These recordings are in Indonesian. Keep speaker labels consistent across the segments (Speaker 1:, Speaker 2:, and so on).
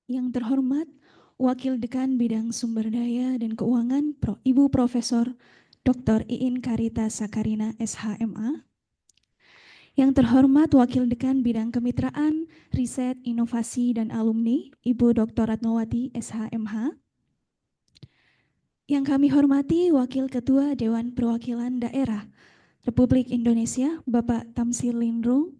Speaker 1: Yang terhormat Wakil Dekan Bidang Sumber Daya dan Keuangan Ibu Profesor Dr. Iin Karita Sakarina SHMA. Yang terhormat Wakil Dekan Bidang Kemitraan, Riset, Inovasi, dan Alumni Ibu Dr. Ratnawati SHMH. Yang kami hormati Wakil Ketua Dewan Perwakilan Daerah Republik Indonesia Bapak Tamsil Lindrung,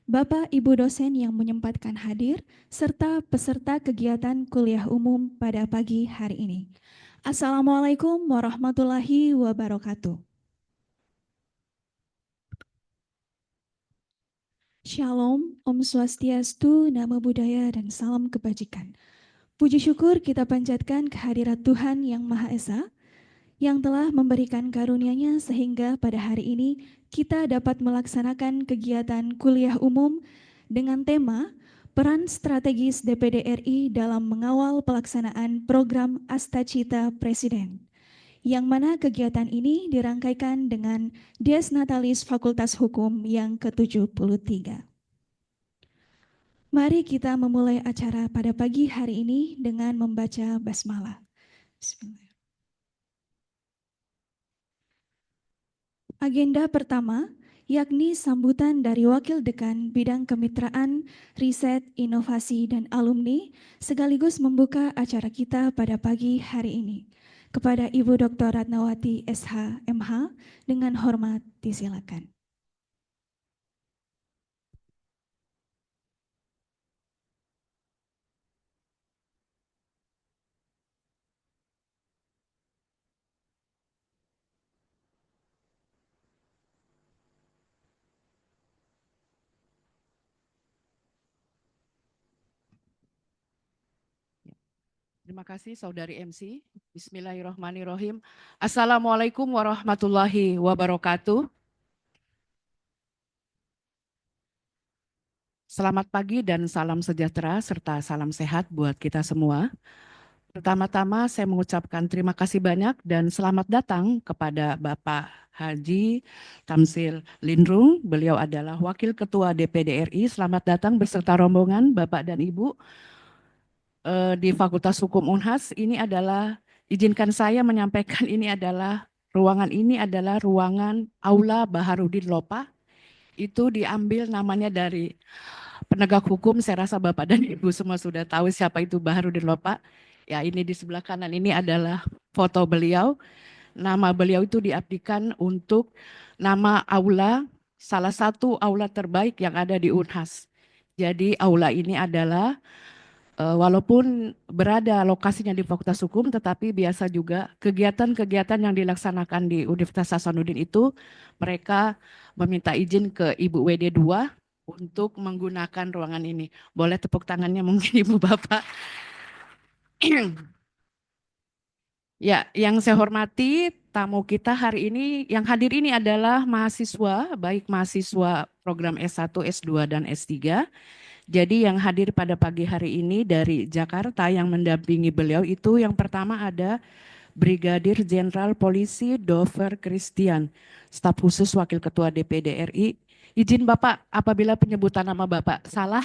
Speaker 1: Bapak Ibu dosen yang menyempatkan hadir, serta peserta kegiatan kuliah umum pada pagi hari ini. Assalamualaikum warahmatullahi wabarakatuh. Shalom, Om Swastiastu, Namo Buddhaya, dan salam kebajikan. Puji syukur kita panjatkan kehadirat Tuhan Yang Maha Esa, yang telah memberikan karunia-Nya sehingga pada hari ini kita dapat melaksanakan kegiatan kuliah umum dengan tema Peran Strategis DPD RI dalam Mengawal Pelaksanaan Program Astacita Presiden, yang mana kegiatan ini dirangkaikan dengan Dies Natalis Fakultas Hukum yang ke-73. Mari kita memulai acara pada pagi hari ini dengan membaca basmalah. Bismillah. Agenda pertama, yakni sambutan dari Wakil Dekan Bidang Kemitraan, Riset, Inovasi, dan Alumni, sekaligus membuka acara kita pada pagi hari ini. Kepada Ibu Dr. Ratnawati SH MH, dengan hormat disilakan.
Speaker 2: Terima kasih Saudari MC. Bismillahirrahmanirrahim. Assalamualaikum warahmatullahi wabarakatuh. Selamat pagi dan salam sejahtera serta salam sehat buat kita semua. Pertama-tama saya mengucapkan terima kasih banyak dan selamat datang kepada Bapak Haji Tamsil Lindrung. Beliau adalah Wakil Ketua DPD RI. Selamat datang beserta rombongan Bapak dan Ibu di Fakultas Hukum Unhas. Ini adalah, izinkan saya menyampaikan, ruangan ini adalah ruangan Aula Baharudin Lopa. Itu diambil namanya dari penegak hukum. Saya rasa Bapak dan Ibu semua sudah tahu siapa itu Baharudin Lopa. Ya, ini di sebelah kanan ini adalah foto beliau. Nama beliau itu diabdikan untuk nama aula, salah satu aula terbaik yang ada di Unhas. Jadi aula ini adalah walaupun berada lokasinya di Fakultas Hukum, tetapi biasa juga kegiatan-kegiatan yang dilaksanakan di Universitas Hasanuddin itu mereka meminta izin ke Ibu WD 2 untuk menggunakan ruangan ini. Boleh tepuk tangannya mungkin Ibu Bapak. Ya, yang saya hormati tamu kita hari ini, yang hadir ini adalah mahasiswa, baik mahasiswa program S1, S2, dan S3. Jadi yang hadir pada pagi hari ini dari Jakarta yang mendampingi beliau itu yang pertama ada Brigadir Jenderal Polisi Dover Christian, staf khusus Wakil Ketua DPD RI. Izin Bapak apabila penyebutan nama Bapak salah.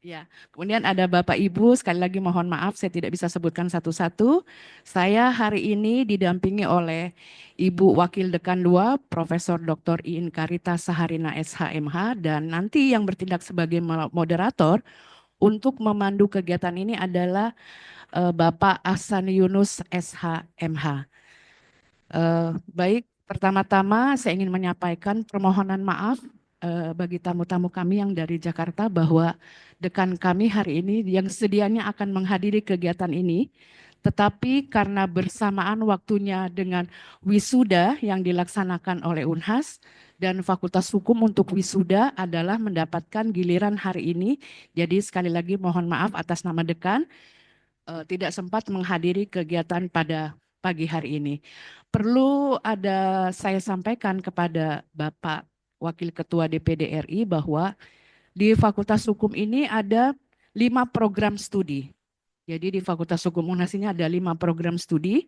Speaker 2: Ya, kemudian ada Bapak Ibu, sekali lagi mohon maaf saya tidak bisa sebutkan satu-satu. Saya hari ini didampingi oleh Ibu Wakil Dekan 2, Profesor Dr. Iin Karita Saharina SHMH, dan nanti yang bertindak sebagai moderator untuk memandu kegiatan ini adalah Bapak Ahsan Yunus SHMH. Baik, pertama-tama saya ingin menyampaikan permohonan maaf bagi tamu-tamu kami yang dari Jakarta bahwa dekan kami hari ini yang sedianya akan menghadiri kegiatan ini, tetapi karena bersamaan waktunya dengan wisuda yang dilaksanakan oleh Unhas dan Fakultas Hukum untuk wisuda adalah mendapatkan giliran hari ini. Jadi sekali lagi mohon maaf atas nama dekan tidak sempat menghadiri kegiatan pada pagi hari ini. Perlu saya sampaikan kepada Bapak Wakil Ketua DPD RI bahwa di Fakultas Hukum ini ada 5 program studi. Jadi di Fakultas Hukum Unhas ini ada 5 program studi,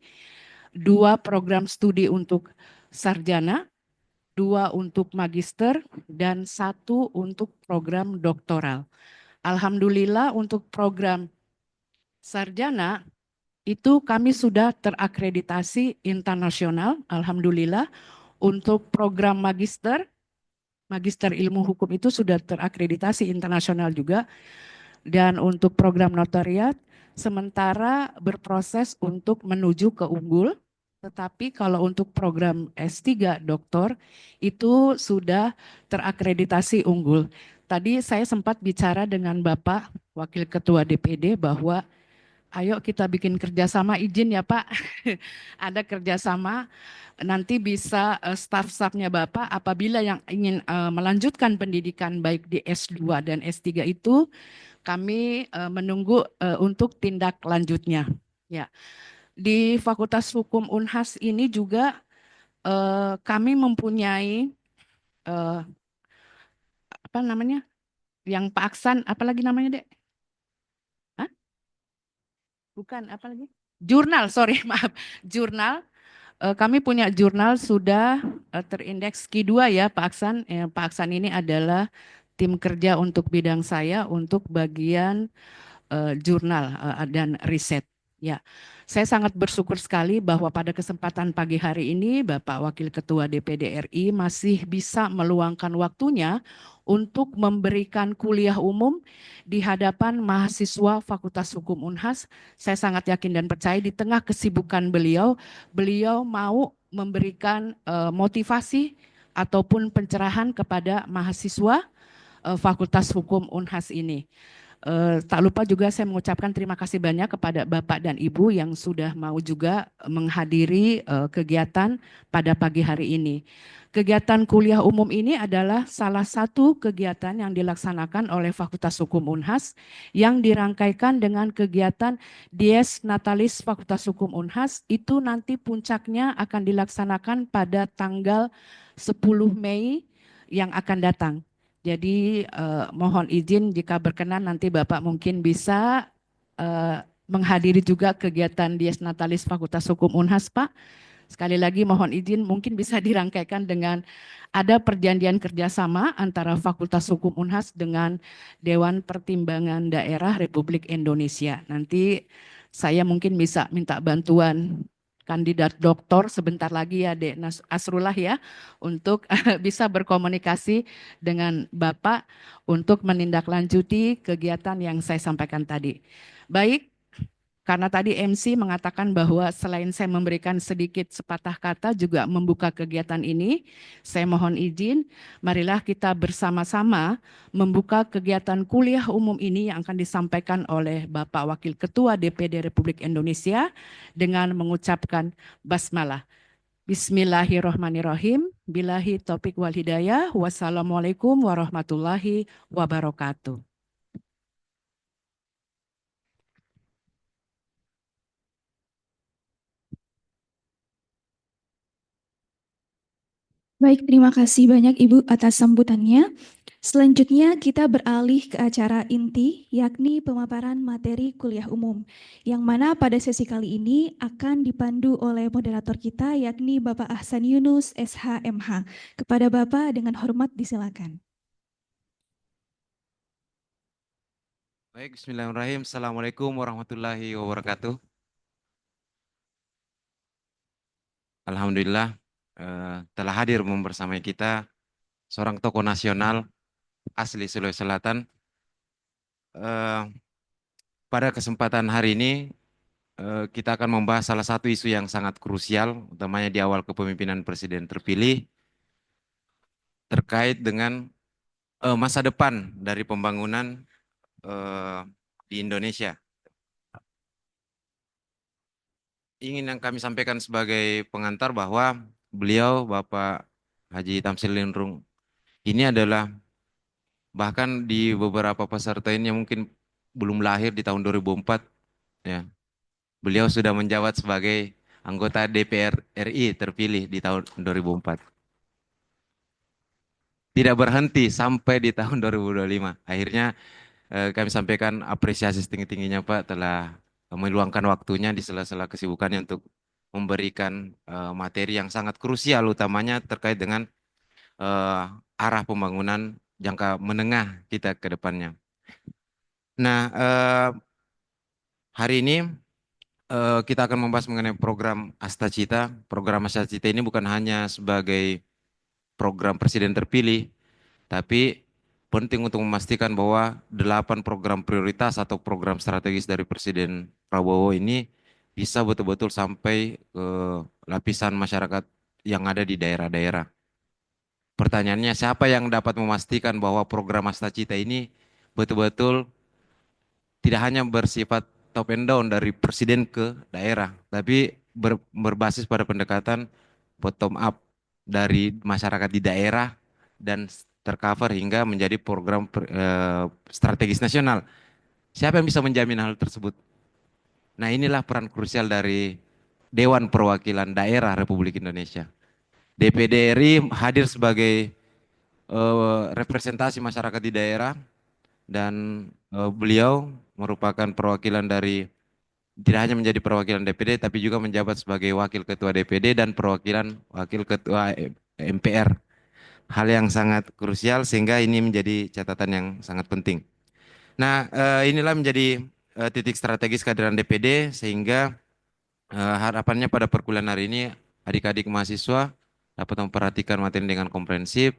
Speaker 2: 2 program studi untuk sarjana, 2 untuk magister, dan 1 untuk program doktoral. Alhamdulillah untuk program sarjana itu kami sudah terakreditasi internasional, alhamdulillah. Untuk program magister, magister ilmu hukum itu sudah terakreditasi internasional juga. Dan untuk program notariat, sementara berproses untuk menuju ke unggul. Tetapi kalau untuk program S3 doktor, itu sudah terakreditasi unggul. Tadi saya sempat bicara dengan Bapak Wakil Ketua DPD bahwa ayo kita bikin kerjasama, izin ya Pak. Ada kerjasama, nanti bisa staf-stafnya Bapak apabila yang ingin melanjutkan pendidikan baik di S2 dan S3 itu, kami menunggu untuk tindak lanjutnya. Ya, di Fakultas Hukum Unhas ini juga kami mempunyai eh, apa namanya, yang Pak Aksan, apa lagi namanya Dek? Hah? Bukan, apa lagi? Jurnal, sorry maaf, jurnal. Kami punya jurnal sudah terindeks Q2 ya Pak Aksan. Pak Aksan ini adalah tim kerja untuk bidang saya untuk bagian jurnal dan riset. Ya, saya sangat bersyukur sekali bahwa pada kesempatan pagi hari ini Bapak Wakil Ketua DPD RI masih bisa meluangkan waktunya untuk memberikan kuliah umum di hadapan mahasiswa Fakultas Hukum Unhas. Saya sangat yakin dan percaya di tengah kesibukan beliau, beliau mau memberikan motivasi ataupun pencerahan kepada mahasiswa Fakultas Hukum Unhas ini. Tak lupa juga saya mengucapkan terima kasih banyak kepada Bapak dan Ibu yang sudah mau juga menghadiri kegiatan pada pagi hari ini. Kegiatan kuliah umum ini adalah salah satu kegiatan yang dilaksanakan oleh Fakultas Hukum Unhas yang dirangkaikan dengan kegiatan Dies Natalis Fakultas Hukum Unhas. Itu nanti puncaknya akan dilaksanakan pada tanggal 10 Mei yang akan datang. Jadi mohon izin jika berkenan nanti Bapak mungkin bisa menghadiri juga kegiatan Dies Natalis Fakultas Hukum Unhas, Pak. Sekali lagi mohon izin mungkin bisa dirangkaikan dengan ada perjanjian kerjasama antara Fakultas Hukum Unhas dengan Dewan Pertimbangan Daerah Republik Indonesia. Nanti saya mungkin bisa minta bantuan kandidat doktor sebentar lagi ya Dek Asrullah ya untuk bisa berkomunikasi dengan Bapak untuk menindaklanjuti kegiatan yang saya sampaikan tadi. Baik, karena tadi MC mengatakan bahwa selain saya memberikan sedikit sepatah kata juga membuka kegiatan ini, saya mohon izin, marilah kita bersama-sama membuka kegiatan kuliah umum ini yang akan disampaikan oleh Bapak Wakil Ketua DPD Republik Indonesia dengan mengucapkan basmalah. Bismillahirrohmanirrohim. Billahi taufiq wal hidayah. Wassalamualaikum warahmatullahi wabarakatuh.
Speaker 1: Baik, terima kasih banyak Ibu atas sambutannya. Selanjutnya kita beralih ke acara inti, yakni pemaparan materi kuliah umum, yang mana pada sesi kali ini akan dipandu oleh moderator kita, yakni Bapak Ahsan Yunus, SHMH. Kepada Bapak dengan hormat disilakan.
Speaker 3: Baik, bismillahirrahmanirrahim. Assalamualaikum warahmatullahi wabarakatuh. Alhamdulillah telah hadir membersamai kita seorang tokoh nasional asli Sulawesi Selatan. Pada kesempatan hari ini kita akan membahas salah satu isu yang sangat krusial, utamanya di awal kepemimpinan Presiden terpilih, terkait dengan masa depan dari pembangunan di Indonesia. Ingin yang kami sampaikan sebagai pengantar bahwa beliau Bapak Haji Tamsil Lindrung ini adalah bahkan di beberapa peserta ini yang mungkin belum lahir di tahun 2004 ya. Beliau sudah menjabat sebagai anggota DPR RI terpilih di tahun 2004. Tidak berhenti sampai di tahun 2025. Akhirnya kami sampaikan apresiasi setinggi-tingginya Pak telah meluangkan waktunya di sela-sela kesibukannya untuk memberikan materi yang sangat krusial utamanya terkait dengan arah pembangunan jangka menengah kita ke depannya. Nah, hari ini kita akan membahas mengenai program Astacita. Program Astacita ini bukan hanya sebagai program presiden terpilih, tapi penting untuk memastikan bahwa 8 program prioritas atau program strategis dari Presiden Prabowo ini bisa betul-betul sampai ke lapisan masyarakat yang ada di daerah-daerah. Pertanyaannya, siapa yang dapat memastikan bahwa program Astacita ini betul-betul tidak hanya bersifat top and down dari presiden ke daerah, tapi berbasis pada pendekatan bottom up dari masyarakat di daerah dan tercover hingga menjadi program strategis nasional. Siapa yang bisa menjamin hal tersebut? Nah, inilah peran krusial dari Dewan Perwakilan Daerah Republik Indonesia. DPD RI hadir sebagai representasi masyarakat di daerah dan beliau merupakan perwakilan dari tidak hanya menjadi perwakilan DPD tapi juga menjabat sebagai wakil ketua DPD dan perwakilan wakil ketua MPR. Hal yang sangat krusial sehingga ini menjadi catatan yang sangat penting. Nah, inilah menjadi titik strategis kehadiran DPD sehingga harapannya pada perkuliahan hari ini adik-adik mahasiswa dapat memperhatikan materi dengan komprehensif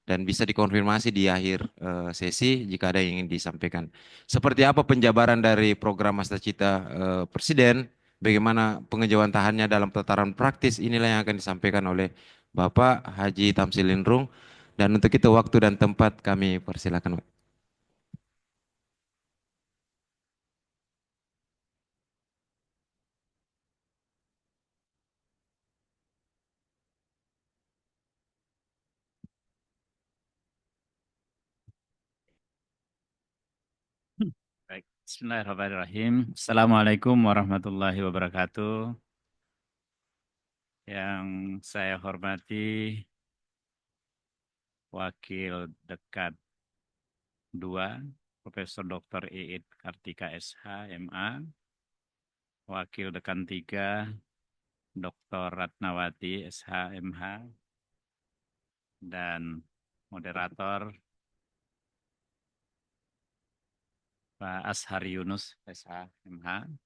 Speaker 3: dan bisa dikonfirmasi di akhir sesi jika ada yang ingin disampaikan. Seperti apa penjabaran dari program Masa Cita Presiden, bagaimana pengejawantahannya dalam tataran praktis, inilah yang akan disampaikan oleh Bapak Haji Tamsil Lindrung. Dan untuk itu waktu dan tempat kami persilakan.
Speaker 4: Baik, Bismillahirrahmanirrahim. Assalamualaikum warahmatullahi wabarakatuh. Yang saya hormati Wakil Dekan 2, Profesor Dr. Iin Kartika SH, MA. Wakil Dekan 3, Dr. Ratnawati SH, MH. Dan moderator Pak Ashari Yunus SH, MH.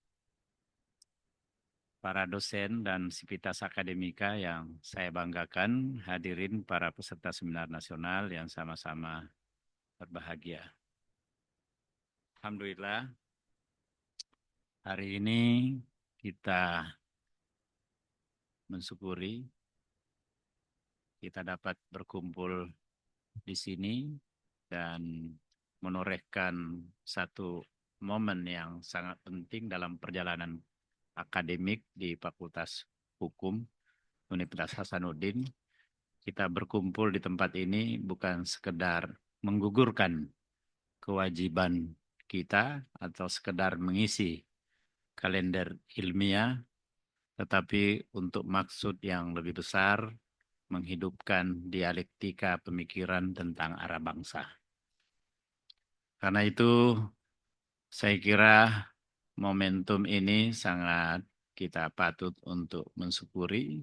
Speaker 4: Para dosen dan sivitas akademika yang saya banggakan, hadirin para peserta seminar nasional yang sama-sama berbahagia. Alhamdulillah, hari ini kita mensyukuri kita dapat berkumpul di sini dan menorehkan satu momen yang sangat penting dalam perjalanan akademik di Fakultas Hukum Universitas Hasanuddin. Kita berkumpul di tempat ini bukan sekedar menggugurkan kewajiban kita atau sekedar mengisi kalender ilmiah, tetapi untuk maksud yang lebih besar, menghidupkan dialektika pemikiran tentang arah bangsa. Karena itu, saya kira momentum ini sangat kita patut untuk mensyukuri.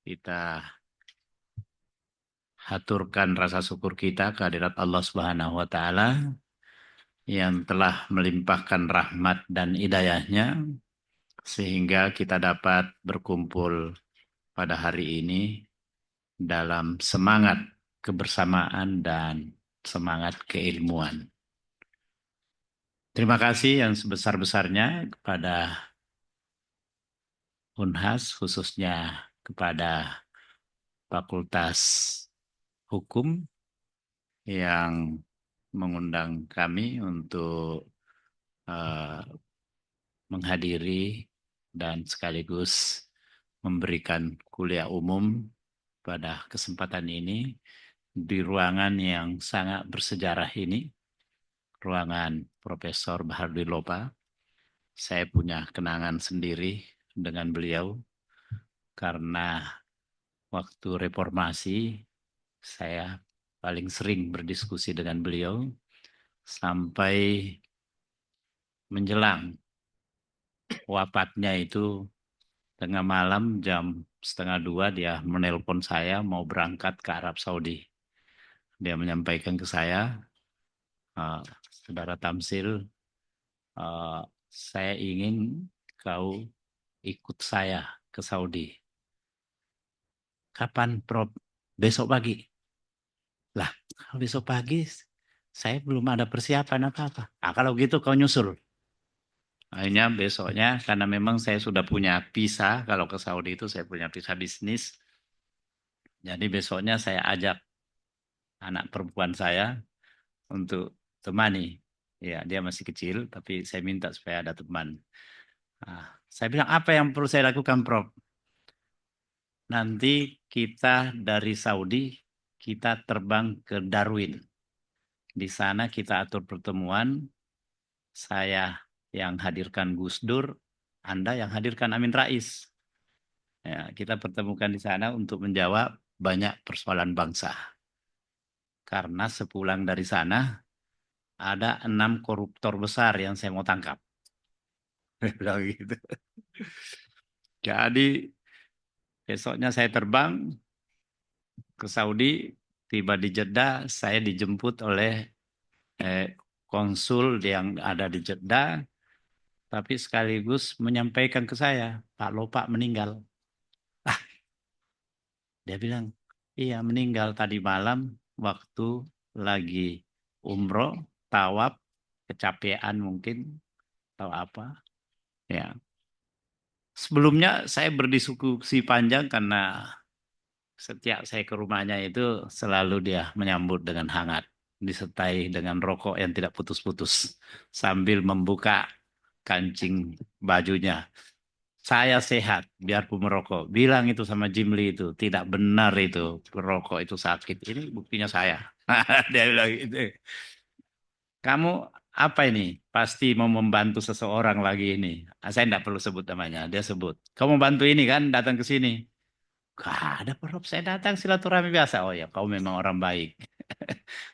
Speaker 4: Kita haturkan rasa syukur kita kehadirat Allah Subhanahu wa Ta'ala yang telah melimpahkan rahmat dan hidayahnya sehingga kita dapat berkumpul pada hari ini dalam semangat kebersamaan dan semangat keilmuan. Terima kasih yang sebesar-besarnya kepada Unhas, khususnya kepada Fakultas Hukum yang mengundang kami untuk menghadiri dan sekaligus memberikan kuliah umum pada kesempatan ini di ruangan yang sangat bersejarah ini, ruangan Profesor Bahardin Lopa. Saya punya kenangan sendiri dengan beliau karena waktu reformasi saya paling sering berdiskusi dengan beliau sampai menjelang wafatnya itu tengah malam jam 1:30 dia menelpon saya mau berangkat ke Arab Saudi. Dia menyampaikan ke saya, Saudara Tamsil, saya ingin kau ikut saya ke Saudi. Kapan, Prof? Besok pagi. Lah, kalau besok pagi saya belum ada persiapan apa-apa. Kalau gitu kau nyusul. Akhirnya besoknya, karena memang saya sudah punya visa, kalau ke Saudi itu saya punya visa bisnis. Jadi besoknya saya ajak anak perempuan saya untuk temani. Ya, dia masih kecil, tapi saya minta supaya ada teman. Saya bilang, apa yang perlu saya lakukan, Prof? Nanti kita dari Saudi, kita terbang ke Darwin. Di sana kita atur pertemuan, saya yang hadirkan Gus Dur, Anda yang hadirkan Amin Rais. Ya, kita pertemukan di sana untuk menjawab banyak persoalan bangsa. Karena sepulang dari sana, ada 6 koruptor besar yang saya mau tangkap. Bilang gitu. Jadi besoknya saya terbang ke Saudi, tiba di Jeddah, saya dijemput oleh konsul yang ada di Jeddah, tapi sekaligus menyampaikan ke saya, Pak Lopak meninggal. Dia bilang, iya meninggal tadi malam waktu lagi umroh, tawaf, kecapean mungkin, atau apa. Ya. Sebelumnya saya berdiskusi panjang karena setiap saya ke rumahnya itu selalu dia menyambut dengan hangat, disertai dengan rokok yang tidak putus-putus sambil membuka kancing bajunya. Saya sehat, biarpun merokok. Bilang itu sama Jim Lee itu, tidak benar itu, merokok itu sakit. Ini buktinya saya. Dia bilang gitu. Kamu apa ini? Pasti mau membantu seseorang lagi ini. Saya tidak perlu sebut namanya, dia sebut. Kamu mau bantu ini kan, datang ke sini. Gak ada, Prof. Saya datang silaturahmi biasa. Oh ya, kau memang orang baik.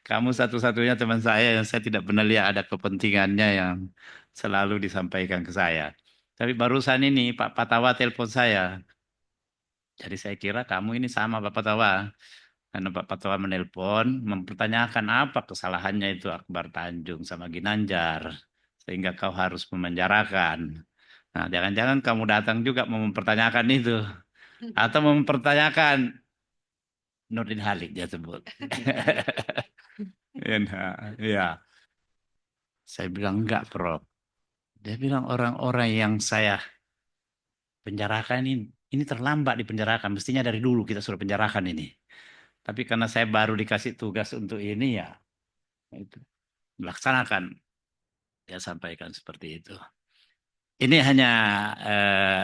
Speaker 4: Kamu satu-satunya teman saya yang saya tidak pernah lihat ada kepentingannya yang selalu disampaikan ke saya. Tapi barusan ini Pak Patawa telepon saya. Jadi saya kira kamu ini sama Pak Patawa. Karena Pak Patawa menelpon, mempertanyakan apa kesalahannya itu Akbar Tanjung sama Ginanjar. Sehingga kau harus memenjarakan. Nah, jangan-jangan kamu datang juga mau mempertanyakan itu. Atau mempertanyakan Nurdin Halid dia sebut. Ya, saya bilang enggak, Prof. Dia bilang orang-orang yang saya penjarakan ini terlambat dipenjarakan. Mestinya dari dulu kita sudah penjarakan ini. Tapi karena saya baru dikasih tugas untuk ini ya, itu dilaksanakan. Dia sampaikan seperti itu. Ini hanya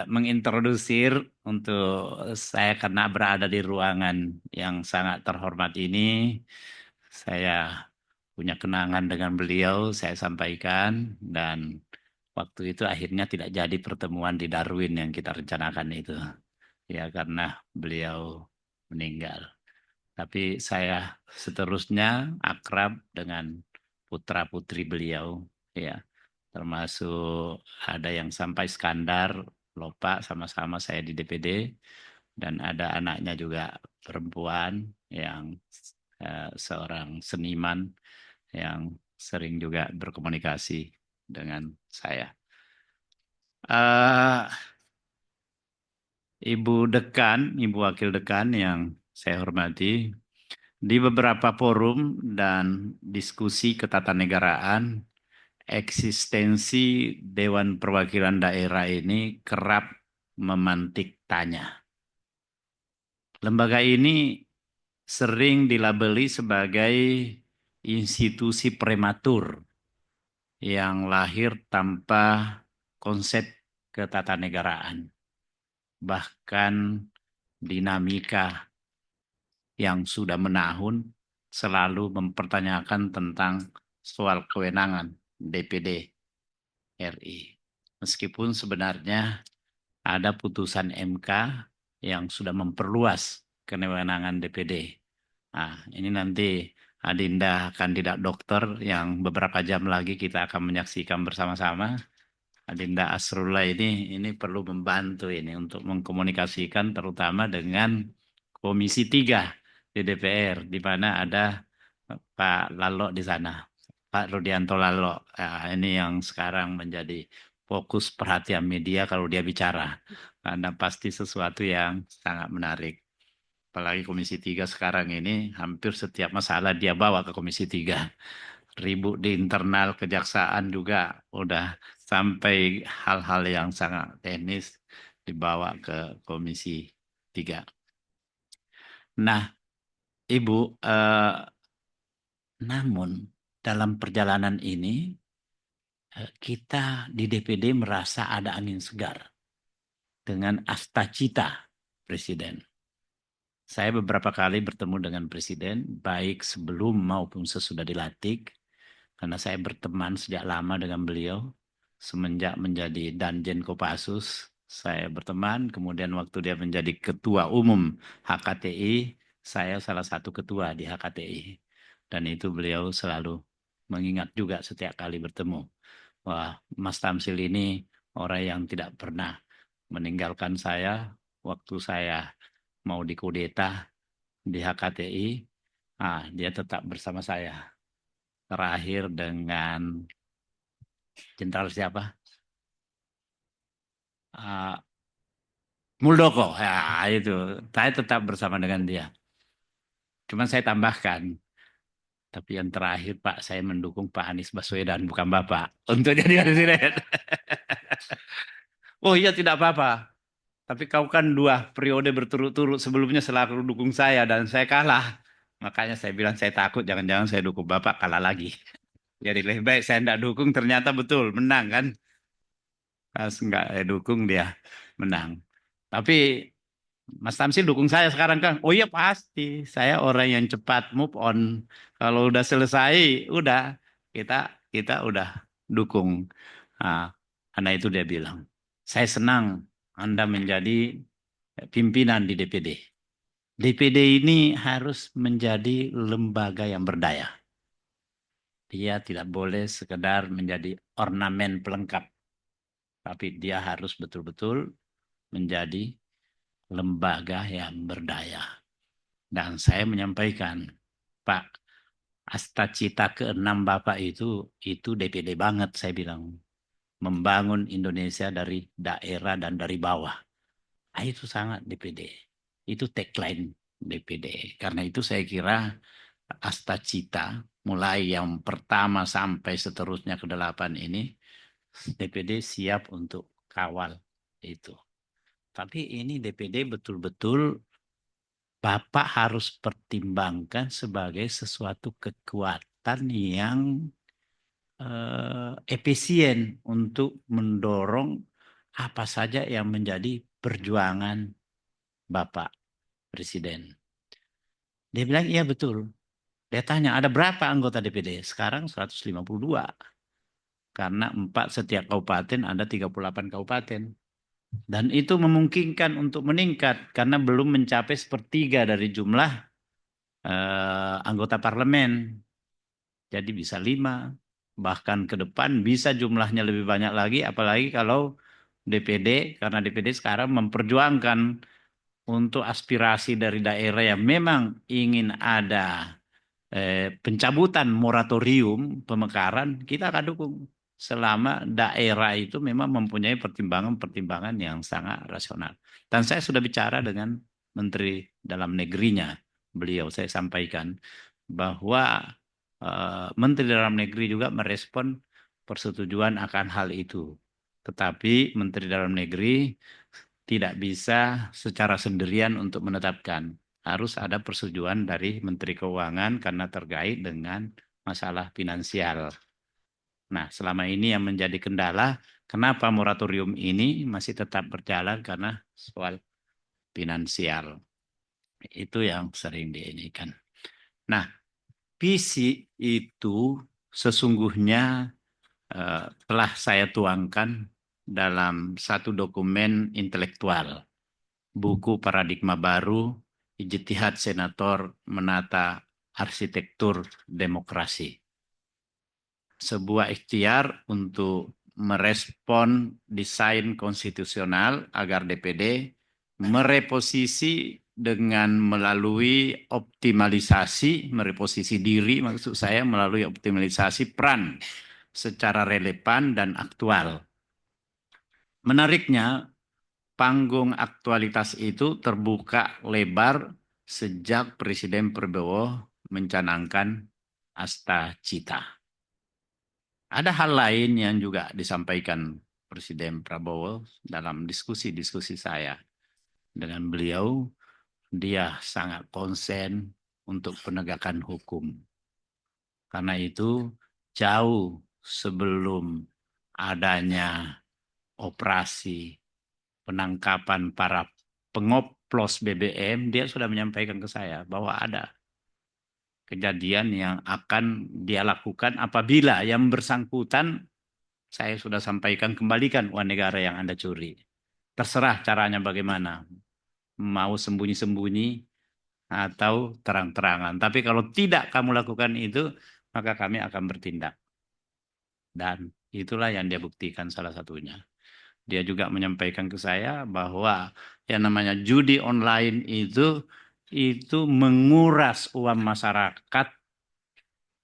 Speaker 4: mengintrodusir untuk saya karena berada di ruangan yang sangat terhormat ini. Saya punya kenangan dengan beliau, saya sampaikan, dan waktu itu akhirnya tidak jadi pertemuan di Darwin yang kita rencanakan itu. Ya, karena beliau meninggal. Tapi saya seterusnya akrab dengan putra-putri beliau, ya. Termasuk ada yang sampai Skandar, Lopak, sama-sama saya di DPD, dan ada anaknya juga perempuan yang seorang seniman yang sering juga berkomunikasi dengan saya. Ibu Dekan, Ibu Wakil Dekan yang saya hormati, di beberapa forum dan diskusi ketatanegaraan, eksistensi Dewan Perwakilan Daerah ini kerap memantik tanya. Lembaga ini sering dilabeli sebagai institusi prematur yang lahir tanpa konsep ketatanegaraan. Bahkan dinamika yang sudah menahun selalu mempertanyakan tentang soal kewenangan DPD RI. Meskipun sebenarnya ada putusan MK yang sudah memperluas kewenangan DPD. Nah, ini nanti Adinda kandidat dokter yang beberapa jam lagi kita akan menyaksikan bersama-sama. Adinda Asrullah ini perlu membantu ini untuk mengkomunikasikan terutama dengan Komisi 3 di DPR, di mana ada Pak Lalo di sana, Pak Rudianto Lalo. Nah, ini yang sekarang menjadi fokus perhatian media kalau dia bicara. Karena pasti sesuatu yang sangat menarik. Apalagi Komisi 3 sekarang ini hampir setiap masalah dia bawa ke Komisi 3. Ribut di internal kejaksaan juga udah sampai hal-hal yang sangat teknis dibawa ke Komisi 3. Nah, Ibu, namun dalam perjalanan ini kita di DPD merasa ada angin segar dengan astacita Presiden. Saya beberapa kali bertemu dengan Presiden, baik sebelum maupun sesudah dilantik, karena saya berteman sejak lama dengan beliau, semenjak menjadi Danjen Kopassus, saya berteman, kemudian waktu dia menjadi Ketua Umum HKTI, saya salah satu ketua di HKTI. Dan itu beliau selalu mengingat juga setiap kali bertemu. Wah, Mas Tamsil ini orang yang tidak pernah meninggalkan saya waktu saya mau dikudeta di HKTI, dia tetap bersama saya. Terakhir dengan Jenderal siapa? Muldoko, ya itu. Saya tetap bersama dengan dia. Cuma saya tambahkan, tapi yang terakhir Pak, saya mendukung Pak Anies Baswedan, bukan Bapak, untuk jadi presiden. Oh iya, tidak apa-apa. Tapi kau kan 2 periode berturut-turut sebelumnya selalu dukung saya dan saya kalah. Makanya saya bilang saya takut jangan-jangan saya dukung Bapak kalah lagi. Jadi lebih baik saya tidak dukung, ternyata betul menang kan. Pas enggak saya dukung dia menang. Tapi Mas Tamsil dukung saya sekarang kan? Oh iya pasti, saya orang yang cepat move on. Kalau udah selesai, udah kita udah dukung. Nah, karena itu dia bilang, saya senang Anda menjadi pimpinan di DPD. DPD ini harus menjadi lembaga yang berdaya. Dia tidak boleh sekedar menjadi ornamen pelengkap, tapi dia harus betul-betul menjadi lembaga yang berdaya. Dan saya menyampaikan, Pak, astacita ke-6 Bapak itu DPD banget, saya bilang. Membangun Indonesia dari daerah dan dari bawah. Itu sangat DPD. Itu tagline DPD. Karena itu saya kira astacita, mulai yang pertama sampai seterusnya ke-8 ini, DPD siap untuk kawal itu. Tapi ini DPD betul-betul Bapak harus pertimbangkan sebagai sesuatu kekuatan yang efisien untuk mendorong apa saja yang menjadi perjuangan Bapak Presiden. Dia bilang, iya betul. Dia tanya, ada berapa anggota DPD? Sekarang 152. Karena 4 setiap kabupaten, ada 38 kabupaten. Dan itu memungkinkan untuk meningkat karena belum mencapai 1/3 dari jumlah anggota parlemen. Jadi bisa 5. Bahkan ke depan bisa jumlahnya lebih banyak lagi. Apalagi kalau DPD, karena DPD sekarang memperjuangkan untuk aspirasi dari daerah yang memang ingin ada pencabutan moratorium pemekaran, kita akan dukung. Selama daerah itu memang mempunyai pertimbangan-pertimbangan yang sangat rasional. Dan saya sudah bicara dengan Menteri Dalam Negerinya. Beliau saya sampaikan bahwa Menteri Dalam Negeri juga merespon persetujuan akan hal itu. Tetapi Menteri Dalam Negeri tidak bisa secara sendirian untuk menetapkan. Harus ada persetujuan dari Menteri Keuangan karena terkait dengan masalah finansial. Nah, selama ini yang menjadi kendala, kenapa moratorium ini masih tetap berjalan karena soal finansial. Itu yang sering diinikan. Nah, visi itu sesungguhnya telah saya tuangkan dalam satu dokumen intelektual, buku Paradigma Baru, Ijtihad Senator Menata Arsitektur Demokrasi. Sebuah ikhtiar untuk merespon desain konstitusional agar DPD mereposisi dengan melalui optimalisasi, mereposisi diri maksud saya melalui optimalisasi peran secara relevan dan aktual menariknya, panggung aktualitas itu terbuka lebar sejak Presiden Prabowo mencanangkan Asta Cita. Ada hal lain yang juga disampaikan Presiden Prabowo dalam diskusi-diskusi saya dengan beliau. Dia sangat konsen untuk penegakan hukum. Karena itu jauh sebelum adanya operasi penangkapan para pengoplos BBM, dia sudah menyampaikan ke saya bahwa ada kejadian yang akan dia lakukan apabila yang bersangkutan, saya sudah sampaikan, kembalikan uang negara yang Anda curi. Terserah caranya bagaimana. Mau sembunyi-sembunyi atau terang-terangan. Tapi kalau tidak kamu lakukan itu, maka kami akan bertindak. Dan itulah yang dia buktikan salah satunya. Dia juga menyampaikan ke saya bahwa yang namanya judi online itu menguras uang masyarakat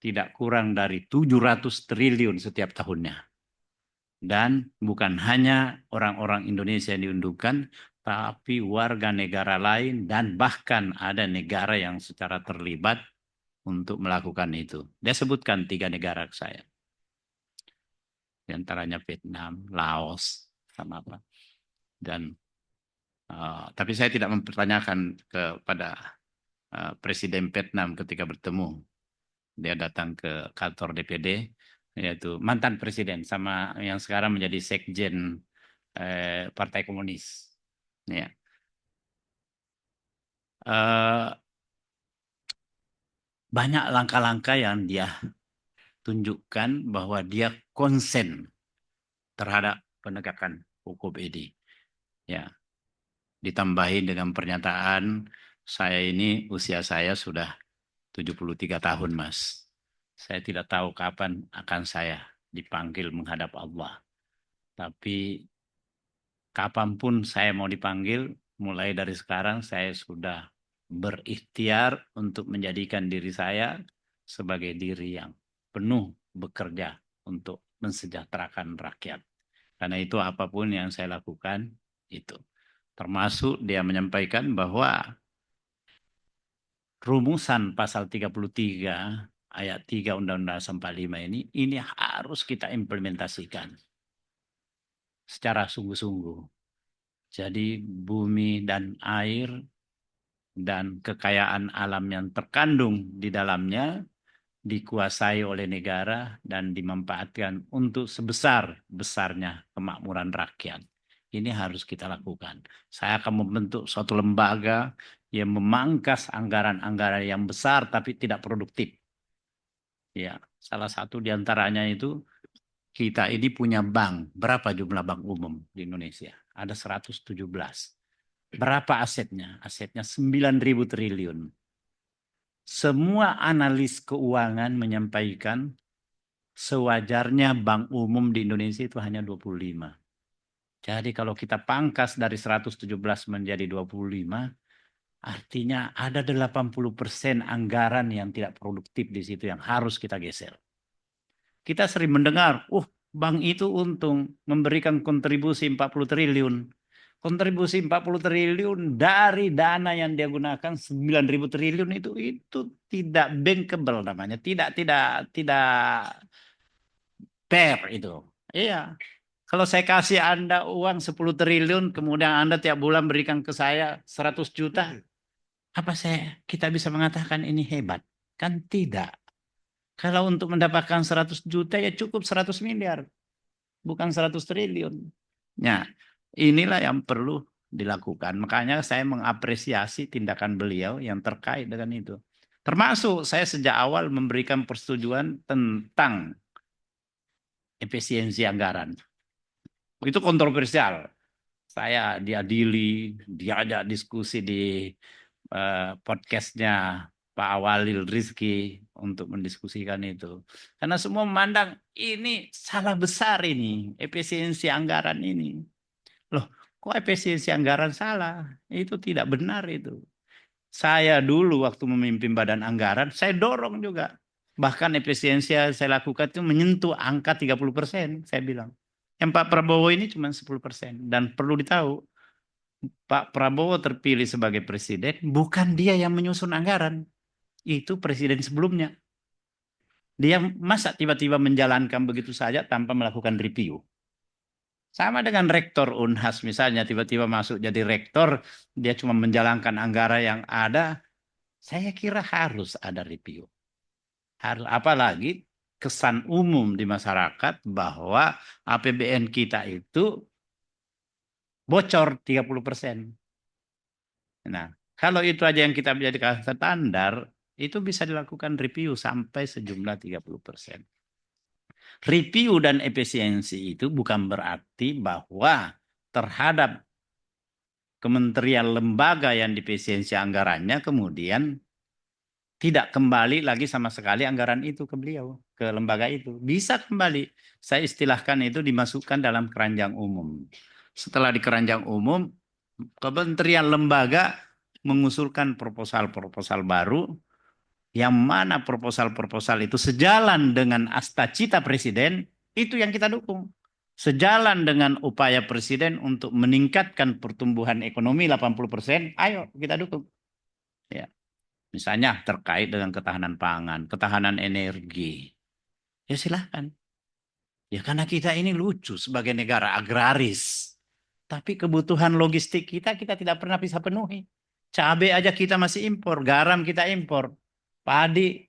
Speaker 4: tidak kurang dari 700 triliun setiap tahunnya. Dan bukan hanya orang-orang Indonesia yang diundurkan, tapi warga negara lain dan bahkan ada negara yang secara terlibat untuk melakukan itu. Dia sebutkan 3 negara ke saya. Di antaranya Vietnam, Laos, sama apa. Dan tapi saya tidak mempertanyakan kepada Presiden Vietnam ketika bertemu. Dia datang ke kantor DPD, yaitu mantan presiden sama yang sekarang menjadi sekjen Partai Komunis. Ya. Banyak langkah-langkah yang dia tunjukkan bahwa dia konsen terhadap penegakan hukum ini. Ya. Ditambahin dengan pernyataan, saya ini usia saya sudah 73 tahun, Mas. Saya tidak tahu kapan akan saya dipanggil menghadap Allah. Tapi kapanpun saya mau dipanggil, mulai dari sekarang saya sudah berikhtiar untuk menjadikan diri saya sebagai diri yang penuh bekerja untuk mensejahterakan rakyat. Karena itu apapun yang saya lakukan itu. Termasuk dia menyampaikan bahwa rumusan pasal 33 ayat 3 Undang-Undang 45 ini harus kita implementasikan secara sungguh-sungguh. Jadi bumi dan air dan kekayaan alam yang terkandung di dalamnya dikuasai oleh negara dan dimanfaatkan untuk sebesar-besarnya kemakmuran rakyat. Ini harus kita lakukan. Saya akan membentuk suatu lembaga yang memangkas anggaran-anggaran yang besar tapi tidak produktif. Ya, salah satu diantaranya itu kita ini punya bank. Berapa jumlah bank umum di Indonesia? Ada 117. Berapa asetnya? Asetnya 9.000 triliun. Semua analis keuangan menyampaikan sewajarnya bank umum di Indonesia itu hanya 25. Jadi kalau kita pangkas dari 117 menjadi 25, artinya ada 80% anggaran yang tidak produktif di situ yang harus kita geser. Kita sering mendengar, bank itu untung memberikan kontribusi 40 triliun. Kontribusi 40 triliun dari dana yang dia gunakan 9.000 triliun itu tidak bankable namanya, tidak fair itu. Iya. Kalau saya kasih Anda uang 10 triliun, kemudian Anda tiap bulan berikan ke saya 100 juta, apa kita bisa mengatakan ini hebat? Kan tidak. Kalau untuk mendapatkan 100 juta ya cukup 100 miliar. Bukan 100 triliun. Nah, inilah yang perlu dilakukan. Makanya saya mengapresiasi tindakan beliau yang terkait dengan itu. Termasuk saya sejak awal memberikan persetujuan tentang efisiensi anggaran. Itu kontroversial. Saya diadili, diajak diskusi di podcastnya Pak Awalil Rizki untuk mendiskusikan itu. Karena semua memandang ini salah besar ini, efisiensi anggaran ini. Loh, kok efisiensi anggaran salah? Itu tidak benar itu. Saya dulu waktu memimpin badan anggaran, saya dorong juga. Bahkan efisiensi yang saya lakukan itu menyentuh angka 30%, saya bilang. Yang Pak Prabowo ini cuma 10%. Dan perlu ditahu, Pak Prabowo terpilih sebagai presiden, bukan dia yang menyusun anggaran. Itu presiden sebelumnya. Dia masa tiba-tiba menjalankan begitu saja tanpa melakukan review. Sama dengan rektor Unhas misalnya, tiba-tiba masuk jadi rektor, dia cuma menjalankan anggaran yang ada, saya kira harus ada review. Apalagi kesan umum di masyarakat bahwa APBN kita itu bocor 30%. Nah, kalau itu aja yang kita menjadikan standar, itu bisa dilakukan review sampai sejumlah 30%. Review dan efisiensi itu bukan berarti bahwa terhadap kementerian lembaga yang diefisiensi anggarannya kemudian tidak kembali lagi sama sekali anggaran itu ke beliau, ke lembaga itu. Bisa kembali. Saya istilahkan itu dimasukkan dalam keranjang umum. Setelah di keranjang umum, kementerian lembaga mengusulkan proposal-proposal baru, yang mana proposal-proposal itu sejalan dengan asta-cita presiden, itu yang kita dukung. Sejalan dengan upaya presiden untuk meningkatkan pertumbuhan ekonomi 80%, ayo kita dukung. Ya. Misalnya terkait dengan ketahanan pangan, ketahanan energi. Ya silahkan. Ya karena kita ini lucu sebagai negara agraris. Tapi kebutuhan logistik kita tidak pernah bisa penuhi. Cabai aja kita masih impor, garam kita impor, padi,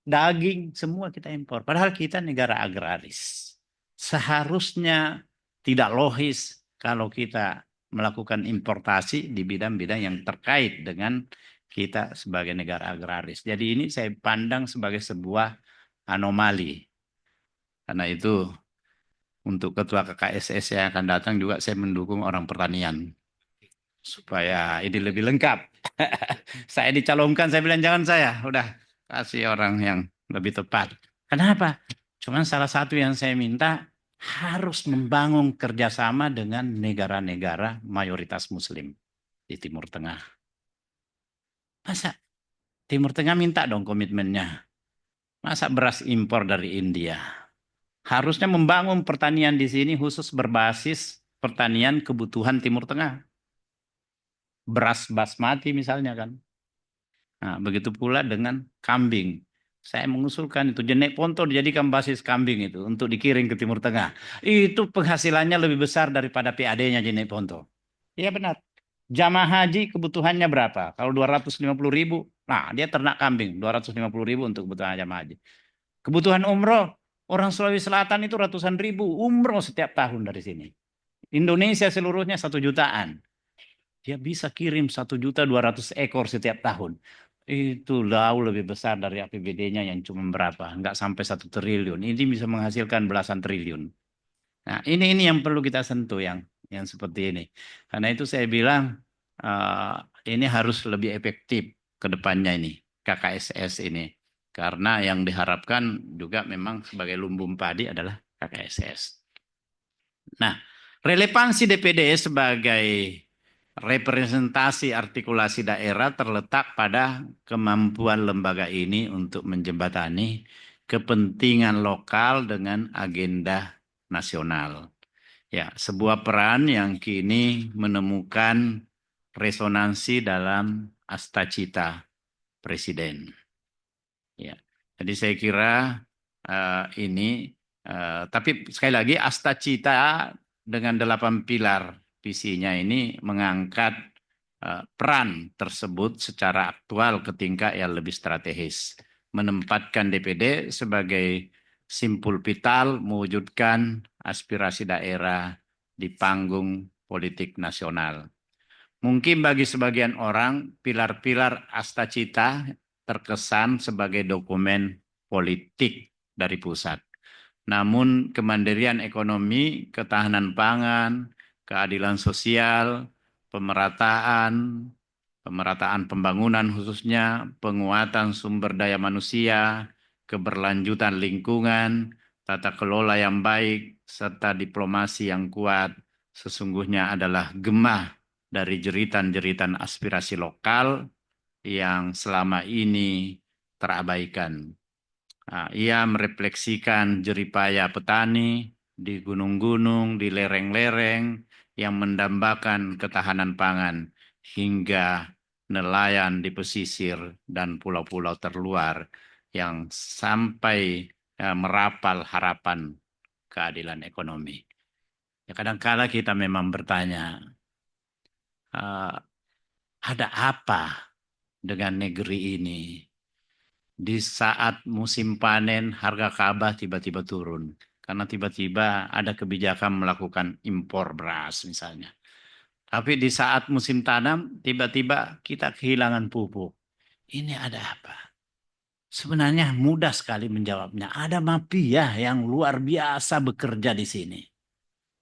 Speaker 4: daging, semua kita impor. Padahal kita negara agraris. Seharusnya tidak logis kalau kita melakukan importasi di bidang-bidang yang terkait dengan kita sebagai negara agraris. Jadi ini saya pandang sebagai sebuah anomali. Karena itu untuk ketua KKSS yang akan datang juga saya mendukung orang pertanian. Supaya ini lebih lengkap. Saya dicalonkan, saya bilang jangan saya. Udah kasih orang yang lebih tepat. Kenapa? Cuman salah satu yang saya minta harus membangun kerjasama dengan negara-negara mayoritas Muslim di Timur Tengah. Masa Timur Tengah minta dong komitmennya. Masa beras impor dari India? Harusnya membangun pertanian di sini khusus berbasis pertanian kebutuhan Timur Tengah. Beras basmati misalnya kan. Nah, begitu pula dengan kambing. Saya mengusulkan itu Jenek Ponto dijadikan basis kambing itu untuk dikirim ke Timur Tengah. Itu penghasilannya lebih besar daripada PAD-nya Jenek Ponto. Iya benar. Jamaah haji kebutuhannya berapa? Kalau 250.000, nah dia ternak kambing 250.000 untuk kebutuhan jamaah haji. Kebutuhan umroh, orang Sulawesi Selatan itu ratusan ribu umroh setiap tahun dari sini. Indonesia seluruhnya 1 jutaan. Dia bisa kirim 1.200.000 ekor setiap tahun. Itu jauh lebih besar dari APBD-nya yang cuma berapa? Nggak sampai 1 triliun. Ini bisa menghasilkan belasan triliun. Nah, ini yang perlu kita sentuh yang seperti ini. Karena itu saya bilang ini harus lebih efektif ke depannya ini, KKSS ini. Karena yang diharapkan juga memang sebagai lumbung padi adalah KKSS. Nah, relevansi DPD sebagai representasi artikulasi daerah terletak pada kemampuan lembaga ini untuk menjembatani kepentingan lokal dengan agenda nasional. Ya, sebuah peran yang kini menemukan resonansi dalam asta-cita presiden. Ya, jadi saya kira ini, tapi sekali lagi asta-cita dengan 8 pilar visinya ini mengangkat peran tersebut secara aktual ke tingkat yang lebih strategis, menempatkan DPD sebagai simpul vital mewujudkan aspirasi daerah di panggung politik nasional. Mungkin bagi sebagian orang, pilar-pilar asta-cita terkesan sebagai dokumen politik dari pusat. Namun kemandirian ekonomi, ketahanan pangan, keadilan sosial, pemerataan pembangunan khususnya, penguatan sumber daya manusia, keberlanjutan lingkungan, tata kelola yang baik, serta diplomasi yang kuat, sesungguhnya adalah gemah dari jeritan-jeritan aspirasi lokal yang selama ini terabaikan. Ia merefleksikan jeripaya petani, di gunung-gunung, di lereng-lereng yang mendambakan ketahanan pangan, hingga nelayan di pesisir dan pulau-pulau terluar yang sampai merapal harapan keadilan ekonomi. Ya, kadang-kala kita memang bertanya, ada apa dengan negeri ini? Di saat musim panen, harga gabah tiba-tiba turun. Karena tiba-tiba ada kebijakan melakukan impor beras misalnya. Tapi di saat musim tanam, tiba-tiba kita kehilangan pupuk. Ini ada apa? Sebenarnya mudah sekali menjawabnya. Ada mafia yang luar biasa bekerja di sini.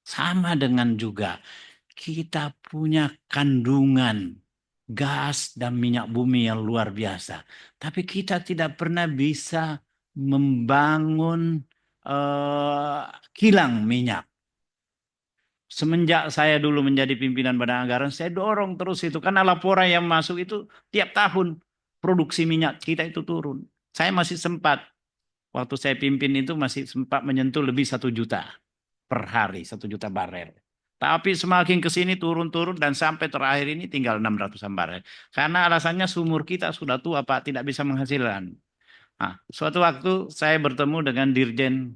Speaker 4: Sama dengan juga kita punya kandungan gas dan minyak bumi yang luar biasa. Tapi kita tidak pernah bisa membangun kilang minyak. Semenjak saya dulu menjadi pimpinan Badan Anggaran, saya dorong terus itu. Karena laporan yang masuk itu tiap tahun produksi minyak kita itu turun. Saya masih sempat, waktu saya pimpin itu masih sempat menyentuh lebih 1 juta per hari, 1 juta barel. Tapi semakin ke sini turun-turun dan sampai terakhir ini tinggal 600-an barel. Karena alasannya sumur kita sudah tua, Pak, tidak bisa menghasilkan. Nah, suatu waktu saya bertemu dengan Dirjen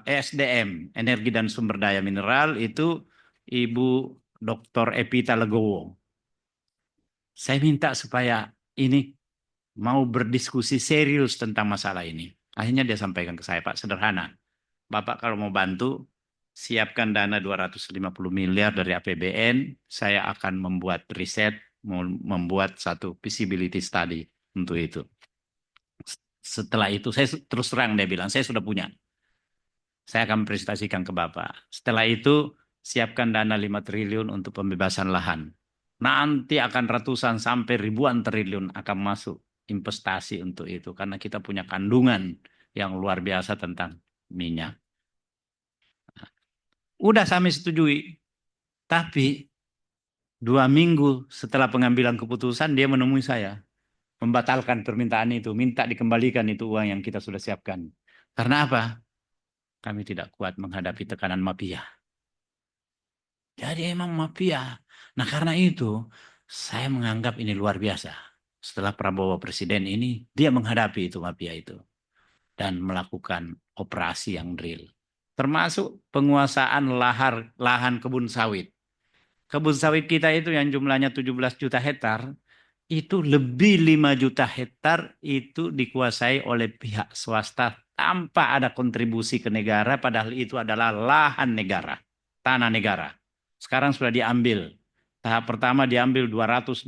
Speaker 4: ESDM, Energi dan Sumber Daya Mineral, itu Ibu Dr. Epita Legowo. Saya minta supaya ini mau berdiskusi serius tentang masalah ini. Akhirnya dia sampaikan ke saya, Pak, sederhana. Bapak kalau mau bantu, siapkan dana 250 miliar dari APBN, saya akan membuat riset, membuat satu feasibility study untuk itu. Setelah itu, saya terus terang dia bilang, saya sudah punya. Saya akan presentasikan ke Bapak. Setelah itu, siapkan dana 5 triliun untuk pembebasan lahan. Nanti akan ratusan sampai ribuan triliun akan masuk investasi untuk itu. Karena kita punya kandungan yang luar biasa tentang minyak. Udah kami setujui. Tapi 2 minggu setelah pengambilan keputusan, dia menemui saya. Membatalkan permintaan itu. Minta dikembalikan itu uang yang kita sudah siapkan. Karena apa? Kami tidak kuat menghadapi tekanan mafia. Jadi emang mafia. Nah karena itu, saya menganggap ini luar biasa. Setelah Prabowo Presiden ini, dia menghadapi itu mafia itu. Dan melakukan operasi yang real. Termasuk penguasaan lahan kebun sawit. Kebun sawit kita itu yang jumlahnya 17 juta hektar, itu lebih 5 juta hektar itu dikuasai oleh pihak swasta tanpa ada kontribusi ke negara, padahal itu adalah lahan negara, tanah negara. Sekarang sudah diambil. Tahap pertama diambil 221.000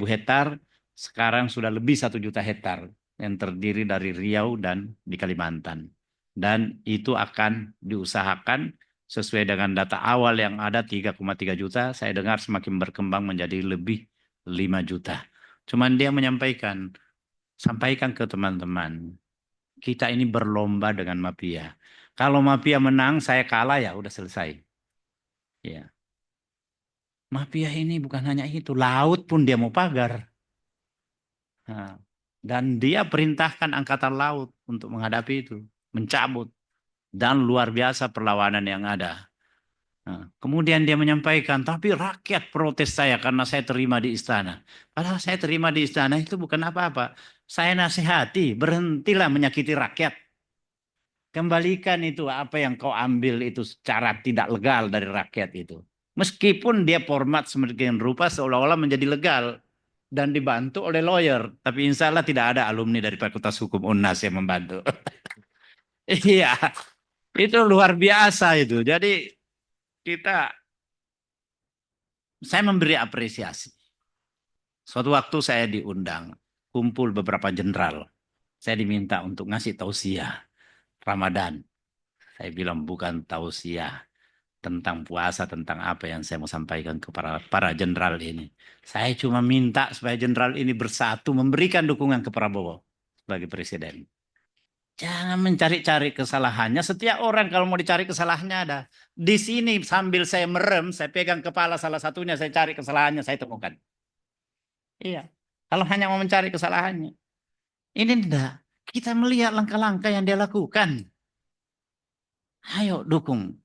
Speaker 4: hektar, sekarang sudah lebih 1 juta hektar yang terdiri dari Riau dan di Kalimantan. Dan itu akan diusahakan sesuai dengan data awal yang ada 3,3 juta, saya dengar semakin berkembang menjadi lebih 5 juta. Cuman dia menyampaikan, sampaikan ke teman-teman, kita ini berlomba dengan mafia. Kalau mafia menang, saya kalah, ya udah selesai. Ya. Mafia ini bukan hanya itu, laut pun dia mau pagar. Nah, dan dia perintahkan angkatan laut untuk menghadapi itu, mencabut. Dan luar biasa perlawanan yang ada. Nah, kemudian dia menyampaikan, tapi rakyat protes saya karena saya terima di istana. Padahal saya terima di istana itu bukan apa-apa. Saya nasihati, berhentilah menyakiti rakyat. Kembalikan itu apa yang kau ambil itu secara tidak legal dari rakyat itu. Meskipun dia format sedemikian rupa seolah-olah menjadi legal dan dibantu oleh lawyer. Tapi insya Allah tidak ada alumni dari Fakultas Hukum UNAS yang membantu. Iya, itu luar biasa itu. Jadi saya memberi apresiasi. Suatu waktu saya diundang, kumpul beberapa jenderal. Saya diminta untuk ngasih tausiah Ramadan. Saya bilang bukan tausiah tentang puasa, tentang apa yang saya mau sampaikan kepada para jenderal ini. Saya cuma minta supaya jenderal ini bersatu memberikan dukungan ke Prabowo sebagai presiden. Jangan mencari-cari kesalahannya. Setiap orang kalau mau dicari kesalahannya ada. Di sini sambil saya merem, saya pegang kepala salah satunya, saya cari kesalahannya, saya temukan. Iya. Kalau hanya mau mencari kesalahannya. Ini enggak. Kita melihat langkah-langkah yang dia lakukan. Ayo dukung.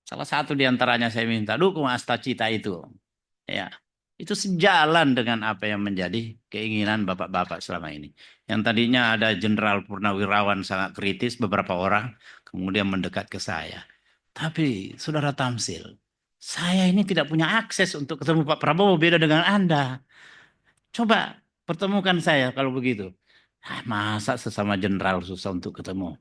Speaker 4: Salah satu di antaranya saya minta dukung Astacita itu. Ya, itu sejalan dengan apa yang menjadi keinginan bapak-bapak selama ini. Yang tadinya ada Jenderal Purnawirawan sangat kritis, beberapa orang kemudian mendekat ke saya. Tapi Saudara Tamsil, saya ini tidak punya akses untuk ketemu Pak Prabowo, beda dengan Anda. Coba pertemukan saya kalau begitu. Masa sesama jenderal susah untuk ketemu?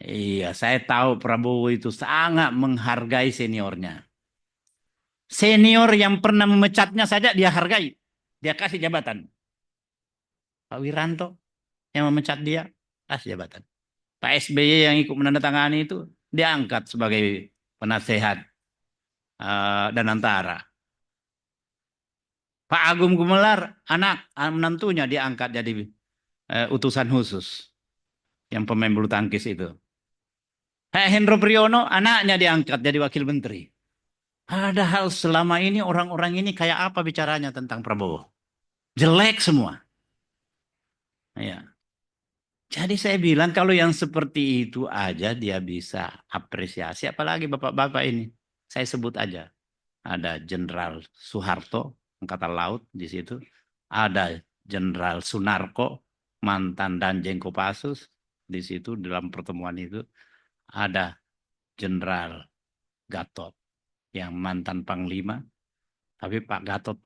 Speaker 4: Iya, saya tahu Prabowo itu sangat menghargai seniornya. Senior yang pernah memecatnya saja dia hargai. Dia kasih jabatan. Pak Wiranto yang memecat dia, kasih jabatan. Pak SBY yang ikut menandatangani itu, diangkat sebagai penasehat dan antara. Pak Agung Gumelar, menantunya diangkat jadi utusan khusus. Yang pemain bulu tangkis itu. Pak Hendro Priyono, anaknya diangkat jadi wakil menteri. Padahal selama ini orang-orang ini kayak apa bicaranya tentang Prabowo? Jelek semua. Ya. Jadi saya bilang kalau yang seperti itu aja dia bisa apresiasi, apalagi bapak-bapak ini. Saya sebut aja. Ada Jenderal Soeharto, Angkatan Laut di situ. Ada Jenderal Sunarko, mantan Danjen Kopassus di situ dalam pertemuan itu. Ada Jenderal Gatot yang mantan Panglima. Tapi Pak Gatot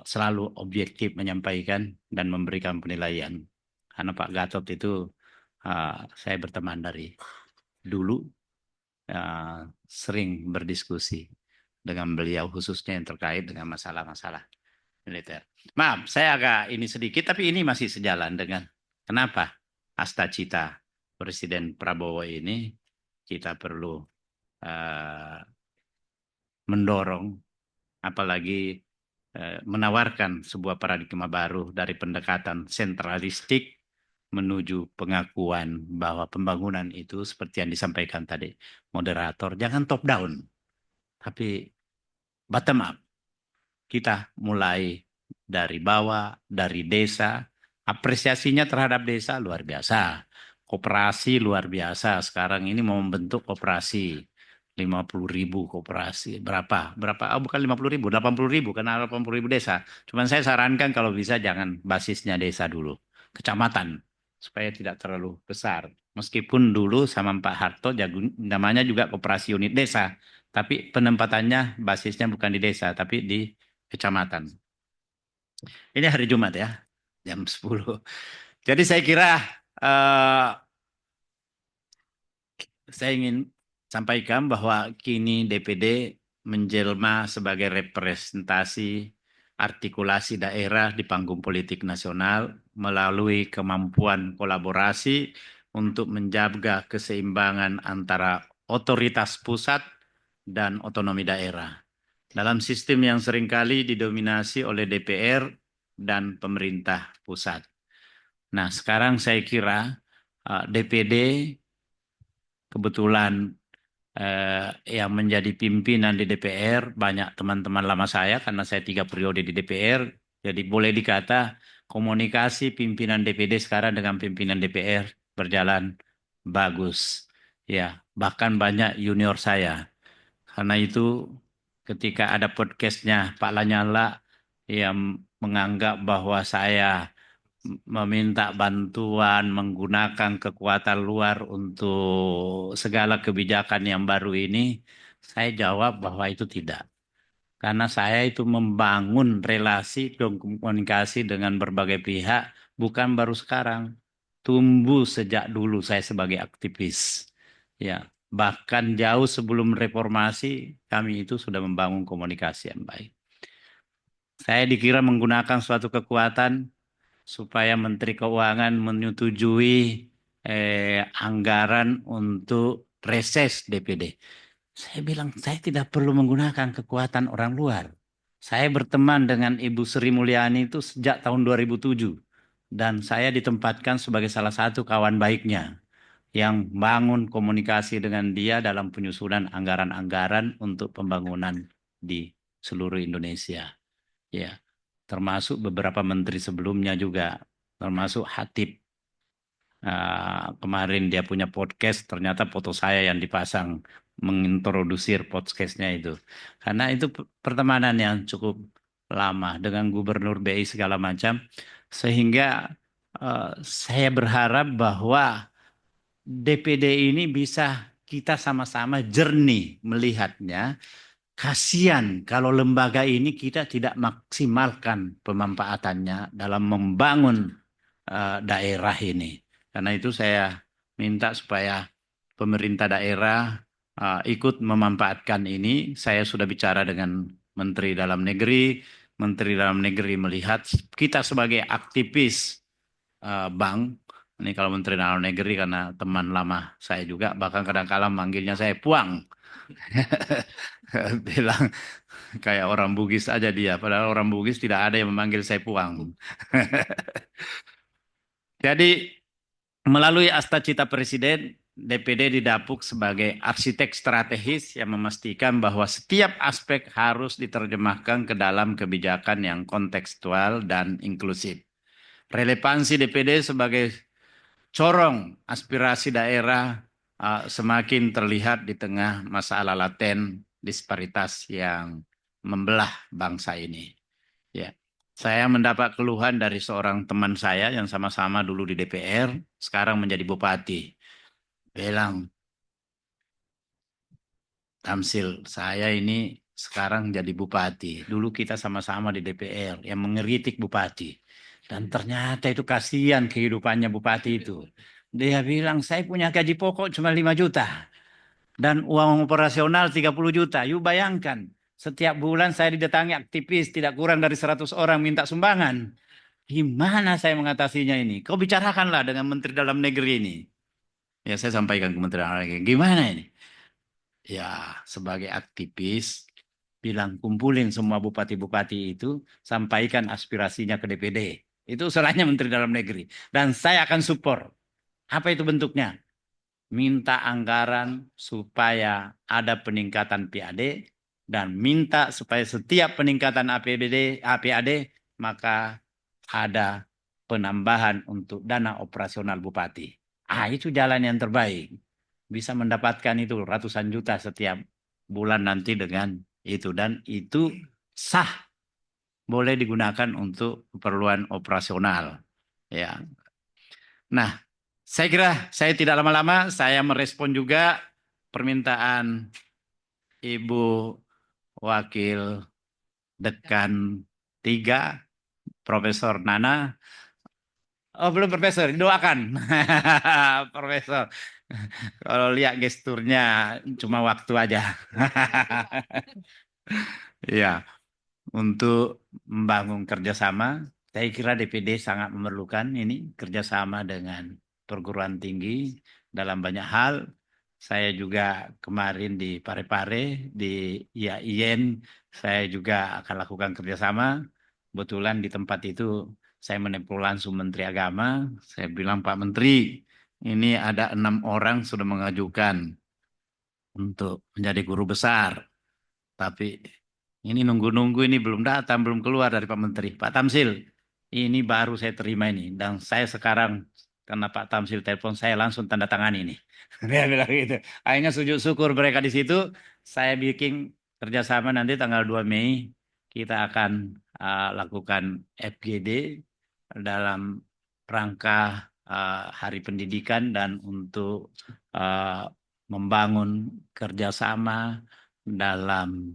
Speaker 4: selalu objektif menyampaikan dan memberikan penilaian. Karena Pak Gatot itu saya berteman dari dulu, sering berdiskusi dengan beliau khususnya yang terkait dengan masalah-masalah militer. Maaf, saya agak ini sedikit, tapi ini masih sejalan dengan kenapa Astacita Presiden Prabowo ini kita perlu mendorong, apalagi menawarkan sebuah paradigma baru dari pendekatan sentralistik menuju pengakuan bahwa pembangunan itu seperti yang disampaikan tadi moderator, jangan top down, tapi bottom up. Kita mulai dari bawah, dari desa, apresiasinya terhadap desa luar biasa. Koperasi luar biasa. Sekarang ini mau membentuk koperasi 50.000 koperasi. Berapa? Oh, bukan 50.000, 80.000 karena 80.000 desa. Cuman saya sarankan kalau bisa jangan basisnya desa dulu. Kecamatan. Supaya tidak terlalu besar. Meskipun dulu sama Pak Harto namanya juga koperasi unit desa. Tapi penempatannya basisnya bukan di desa, tapi di kecamatan. Ini hari Jumat ya, jam 10. Jadi saya kira saya ingin sampaikan bahwa kini DPD menjelma sebagai representasi artikulasi daerah di panggung politik nasional melalui kemampuan kolaborasi untuk menjaga keseimbangan antara otoritas pusat dan otonomi daerah. Dalam sistem yang seringkali didominasi oleh DPR dan pemerintah pusat. Nah, sekarang saya kira DPD kebetulan yang menjadi pimpinan di DPR banyak teman-teman lama saya karena saya 3 periode di DPR. Jadi boleh dikata komunikasi pimpinan DPD sekarang dengan pimpinan DPR berjalan bagus. Ya, bahkan banyak junior saya. Karena itu ketika ada podcastnya Pak Lanyala yang menganggap bahwa saya meminta bantuan menggunakan kekuatan luar untuk segala kebijakan yang baru ini, saya jawab bahwa itu tidak. Karena saya itu membangun relasi dan komunikasi dengan berbagai pihak bukan baru sekarang. Tumbuh sejak dulu saya sebagai aktivis. Ya, bahkan jauh sebelum reformasi kami itu sudah membangun komunikasi yang baik. Saya dikira menggunakan suatu kekuatan supaya Menteri Keuangan menyetujui anggaran untuk reses DPD. Saya bilang saya tidak perlu menggunakan kekuatan orang luar. Saya berteman dengan Ibu Sri Mulyani itu sejak tahun 2007. Dan saya ditempatkan sebagai salah satu kawan baiknya yang bangun komunikasi dengan dia dalam penyusunan anggaran-anggaran untuk pembangunan di seluruh Indonesia. Ya, termasuk beberapa menteri sebelumnya juga, termasuk Hatip Kemarin dia punya podcast, ternyata foto saya yang dipasang mengintrodusir podcastnya itu. Karena itu pertemanan yang cukup lama dengan gubernur BI segala macam, sehingga saya berharap bahwa DPD ini bisa kita sama-sama jernih melihatnya. Kasihan kalau lembaga ini kita tidak maksimalkan pemanfaatannya dalam membangun daerah ini. Karena itu saya minta supaya pemerintah daerah ikut memanfaatkan ini. Saya sudah bicara dengan Menteri Dalam Negeri. Menteri Dalam Negeri melihat kita sebagai aktivis bank. Ini kalau Menteri Dalam Negeri karena teman lama saya juga, bahkan kadang-kadang manggilnya saya Puang. Bilang kayak orang Bugis aja dia, padahal orang Bugis tidak ada yang memanggil saya Puang. Jadi melalui Asta Cita Presiden, DPD didapuk sebagai arsitek strategis yang memastikan bahwa setiap aspek harus diterjemahkan ke dalam kebijakan yang kontekstual dan inklusif. Relevansi DPD sebagai corong aspirasi daerah semakin terlihat di tengah masalah laten disparitas yang membelah bangsa ini. Ya. Saya mendapat keluhan dari seorang teman saya yang sama-sama dulu di DPR, sekarang menjadi bupati. Bilang, Tamsil, saya ini sekarang jadi bupati. Dulu kita sama-sama di DPR yang mengeritik bupati. Dan ternyata itu kasihan kehidupannya bupati itu. Dia bilang, saya punya gaji pokok cuma 5 juta. Dan uang operasional 30 juta. Yuk bayangkan, setiap bulan saya didatangi aktivis tidak kurang dari 100 orang minta sumbangan. Gimana saya mengatasinya ini? Kau bicarakanlah dengan Menteri Dalam Negeri ini. Ya, saya sampaikan ke Menteri Dalam Negeri. Gimana ini? Ya, sebagai aktivis, bilang kumpulin semua bupati-bupati itu, sampaikan aspirasinya ke DPD. Itu usulannya Menteri Dalam Negeri. Dan saya akan support. Apa itu bentuknya? Minta anggaran supaya ada peningkatan PAD dan minta supaya setiap peningkatan PAD maka ada penambahan untuk dana operasional bupati. Itu jalan yang terbaik. Bisa mendapatkan itu ratusan juta setiap bulan nanti dengan itu. Dan itu sah. Boleh digunakan untuk keperluan operasional. Ya. Nah, saya kira saya tidak lama-lama, saya merespon juga permintaan Ibu Wakil Dekan 3, Profesor Nana. Oh, belum Profesor, doakan. Profesor. Kalau lihat gesturnya cuma waktu aja. Ya, untuk membangun kerjasama, saya kira DPD sangat memerlukan ini kerjasama dengan perguruan tinggi dalam banyak hal. Saya juga kemarin di Parepare, di IAIN, saya juga akan lakukan kerjasama. Kebetulan di tempat itu saya menelpon langsung Menteri Agama. Saya bilang, Pak Menteri, ini ada 6 orang sudah mengajukan untuk menjadi guru besar. Tapi ini nunggu-nunggu ini belum datang, belum keluar dari Pak Menteri. Pak Tamsil, ini baru saya terima ini. Dan saya sekarang, karena Pak Tamsil telepon, saya langsung tanda tangan ini. Dia bilang gitu. Akhirnya sujud syukur mereka di situ. Saya bikin kerjasama nanti tanggal 2 Mei. Kita akan lakukan FGD dalam rangka Hari Pendidikan dan untuk membangun kerjasama dalam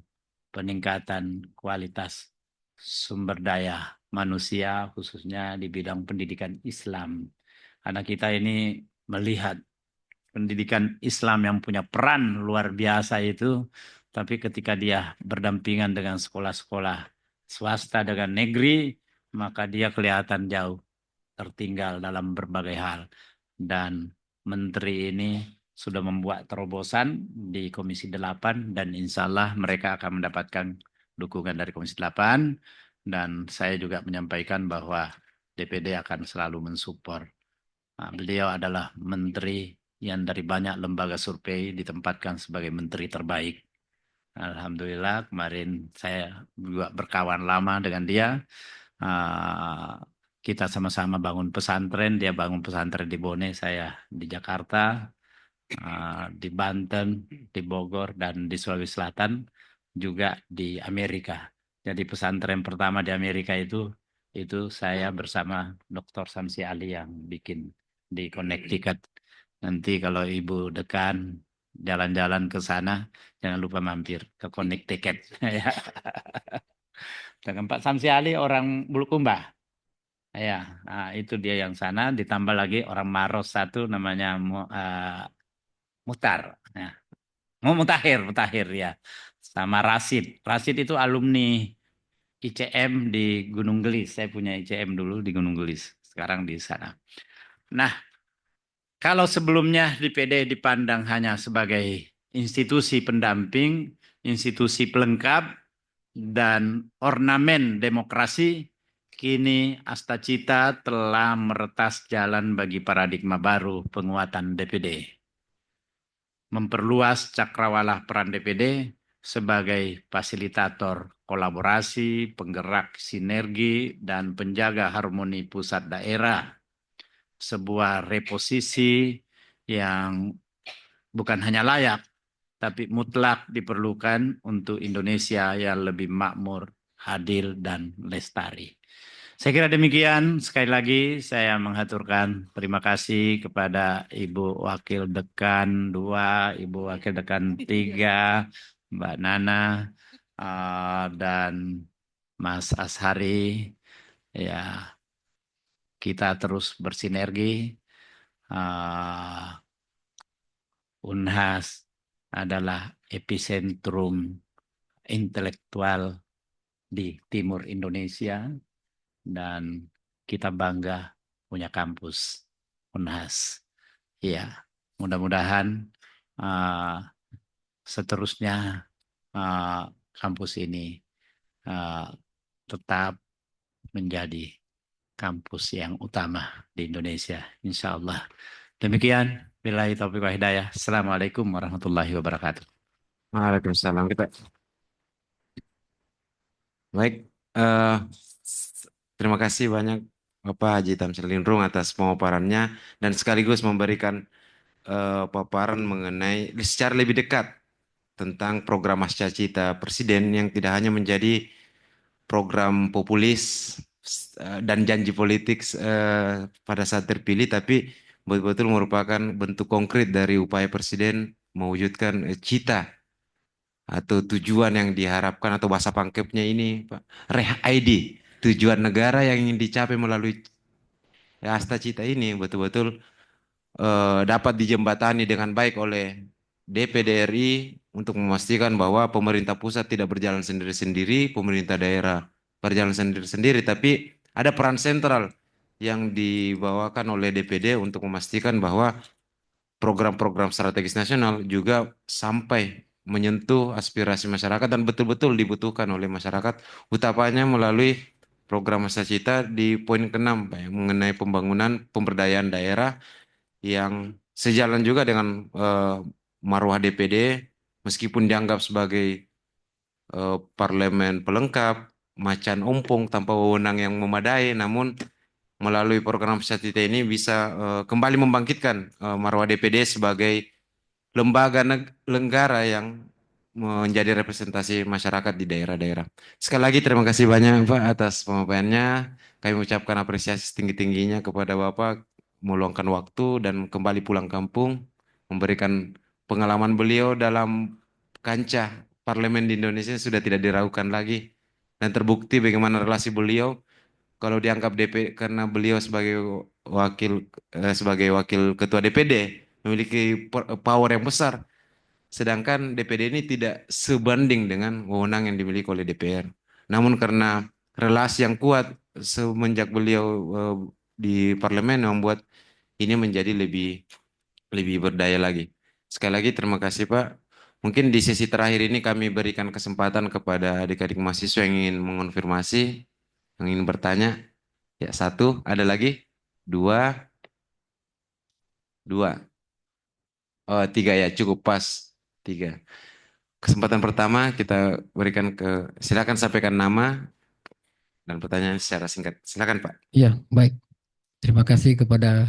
Speaker 4: peningkatan kualitas sumber daya manusia khususnya di bidang pendidikan Islam. Karena kita ini melihat pendidikan Islam yang punya peran luar biasa itu, tapi ketika dia berdampingan dengan sekolah-sekolah swasta dengan negeri, maka dia kelihatan jauh tertinggal dalam berbagai hal. Dan Menteri ini sudah membuat terobosan di Komisi 8 dan insya Allah mereka akan mendapatkan dukungan dari Komisi 8 dan saya juga menyampaikan bahwa DPD akan selalu mensupport. Beliau adalah menteri yang dari banyak lembaga survei ditempatkan sebagai menteri terbaik. Alhamdulillah kemarin saya juga berkawan lama dengan dia. kita sama-sama bangun pesantren, dia bangun pesantren di Bone, saya di Jakarta, di Banten, di Bogor, dan di Sulawesi Selatan, juga di Amerika. Jadi pesantren pertama di Amerika itu saya bersama Dr. Samsi Ali yang bikin di Connecticut. Nanti kalau Ibu Dekan jalan-jalan ke sana, jangan lupa mampir ke Connecticut. Ya. Dan Pak Samsi Ali orang Bulukumba. Ya, itu dia yang sana. Ditambah lagi orang Maros satu namanya Mutar. Nah, Mutahir ya. Sama Rasid. Rasid itu alumni ICM di Gunung Gelis. Saya punya ICM dulu di Gunung Gelis. Sekarang di sana. Nah, kalau sebelumnya DPD dipandang hanya sebagai institusi pendamping, institusi pelengkap, dan ornamen demokrasi, kini Astacita telah meretas jalan bagi paradigma baru penguatan DPD. Memperluas cakrawala peran DPD sebagai fasilitator kolaborasi, penggerak sinergi, dan penjaga harmoni pusat daerah. Sebuah reposisi yang bukan hanya layak, tapi mutlak diperlukan untuk Indonesia yang lebih makmur, adil, dan lestari. Saya kira demikian. Sekali lagi saya menghaturkan terima kasih kepada Ibu Wakil Dekan 2, Ibu Wakil Dekan 3, Mbak Nana, dan Mas Ashari. Ya, kita terus bersinergi. Unhas adalah epicentrum intelektual di timur Indonesia dan kita bangga punya kampus Unhas. Ya, mudah-mudahan seterusnya kampus ini tetap menjadi kampus yang utama di Indonesia, insya Allah. Demikian, billahi taufiq wal hidayah. Assalamualaikum warahmatullahi wabarakatuh.
Speaker 3: Waalaikumsalam. Baik, terima kasih banyak Bapak Haji Tamsil Lindrung atas pemaparannya dan sekaligus memberikan paparan mengenai secara lebih dekat tentang program Asca Cita Presiden yang tidak hanya menjadi program populis dan janji politik pada saat terpilih, tapi betul-betul merupakan bentuk konkret dari upaya Presiden mewujudkan cita atau tujuan yang diharapkan atau bahasa pangkepnya ini Pak, REH-ID, tujuan negara yang ingin dicapai melalui Asta Cita ini betul-betul dapat dijembatani dengan baik oleh DPD RI untuk memastikan bahwa pemerintah pusat tidak berjalan sendiri-sendiri, pemerintah daerah berjalan sendiri-sendiri, tapi ada peran sentral yang dibawakan oleh DPD untuk memastikan bahwa program-program strategis nasional juga sampai menyentuh aspirasi masyarakat dan betul-betul dibutuhkan oleh masyarakat, utamanya melalui program Masa Cita di poin ke-6 Pak, mengenai pembangunan pemberdayaan daerah yang sejalan juga dengan marwah DPD meskipun dianggap sebagai parlemen pelengkap, macan ompong tanpa wewenang yang memadai, namun melalui program Cita ini bisa kembali membangkitkan marwah DPD sebagai lembaga negara yang menjadi representasi masyarakat di daerah-daerah. Sekali lagi terima kasih banyak Pak atas pemaparannya. Kami ucapkan apresiasi setinggi-tingginya kepada Bapak meluangkan waktu dan kembali pulang kampung, memberikan pengalaman beliau dalam kancah parlemen di Indonesia sudah tidak diragukan lagi dan terbukti bagaimana relasi beliau kalau dianggap karena beliau sebagai wakil ketua DPD memiliki power yang besar. Sedangkan DPD ini tidak sebanding dengan wewenang yang dimiliki oleh DPR. Namun karena relasi yang kuat semenjak beliau di parlemen membuat ini menjadi lebih berdaya lagi. Sekali lagi terima kasih Pak. Mungkin di sesi terakhir ini kami berikan kesempatan kepada adik-adik mahasiswa yang ingin mengonfirmasi, yang ingin bertanya. Ya, satu, ada lagi? Dua, dua. Oh, tiga ya, cukup pas. Tiga. Kesempatan pertama kita berikan silakan sampaikan nama, dan pertanyaan secara singkat. Silakan Pak.
Speaker 5: Iya, baik. Terima kasih kepada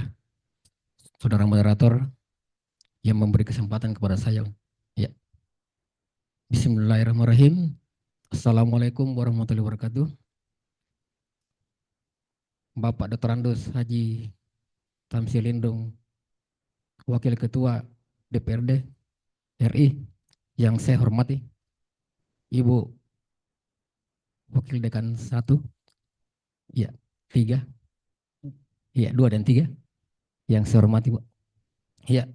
Speaker 5: saudara moderator yang memberi kesempatan kepada saya. Ya. Bismillahirrahmanirrahim. Assalamualaikum warahmatullahi wabarakatuh. Bapak Dr. Andos Haji Tamsil Lindung, Wakil Ketua DPRD RI yang saya hormati, Ibu Wakil Dekan 1, ya 3, ya 2 dan 3, yang saya hormati Bu. Ya,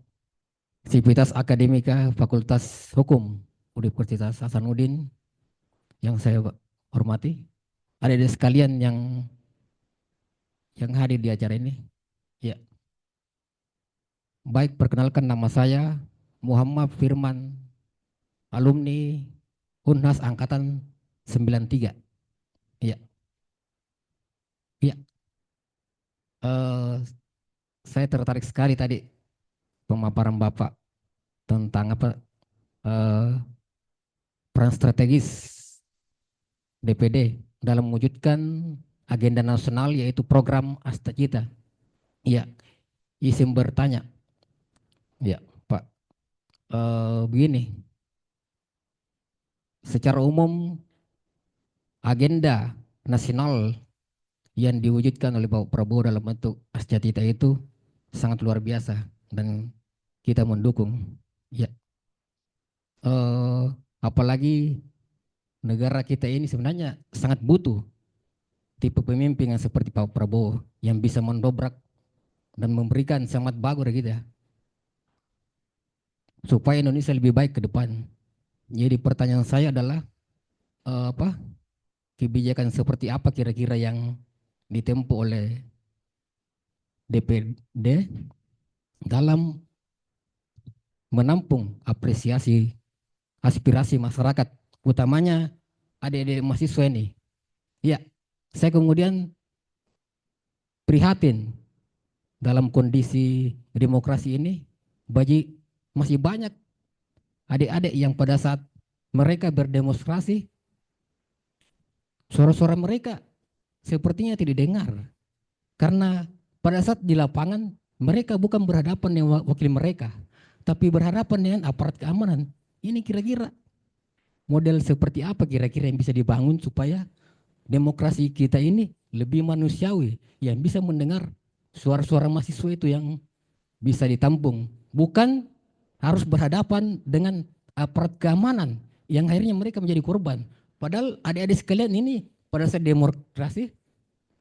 Speaker 5: Sivitas Akademika Fakultas Hukum Universitas Hasanuddin yang saya hormati, adik-adik sekalian yang hadir di acara ini. Ya. Baik, perkenalkan nama saya Muhammad Firman, alumni Unhas angkatan 93. Ya. Ya. Saya tertarik sekali tadi pemaparan Bapak tentang peran strategis DPD dalam mewujudkan agenda nasional yaitu program Asta Cita. Ya, izin bertanya. Ya, Pak. Begini. Secara umum agenda nasional yang diwujudkan oleh Bapak Prabowo dalam bentuk Asta Cita itu sangat luar biasa dan kita mendukung. Ya. Apalagi negara kita ini sebenarnya sangat butuh tipe pemimpin yang seperti Pak Prabowo yang bisa mendobrak dan memberikan semangat bagus gitu ya, supaya Indonesia lebih baik ke depan. Jadi pertanyaan saya adalah kebijakan seperti apa kira-kira yang ditempuh oleh DPD dalam menampung apresiasi aspirasi masyarakat, utamanya adik-adik mahasiswa ini. Ya, saya kemudian prihatin dalam kondisi demokrasi ini, masih banyak adik-adik yang pada saat mereka berdemonstrasi, suara-suara mereka sepertinya tidak didengar. Karena pada saat di lapangan, mereka bukan berhadapan dengan wakil mereka, tapi berhadapan dengan aparat keamanan. Ini kira-kira model seperti apa kira-kira yang bisa dibangun supaya demokrasi kita ini lebih manusiawi, yang bisa mendengar suara-suara mahasiswa itu yang bisa ditampung. Bukan harus berhadapan dengan aparat keamanan yang akhirnya mereka menjadi korban. Padahal adik-adik sekalian ini pada saat demokrasi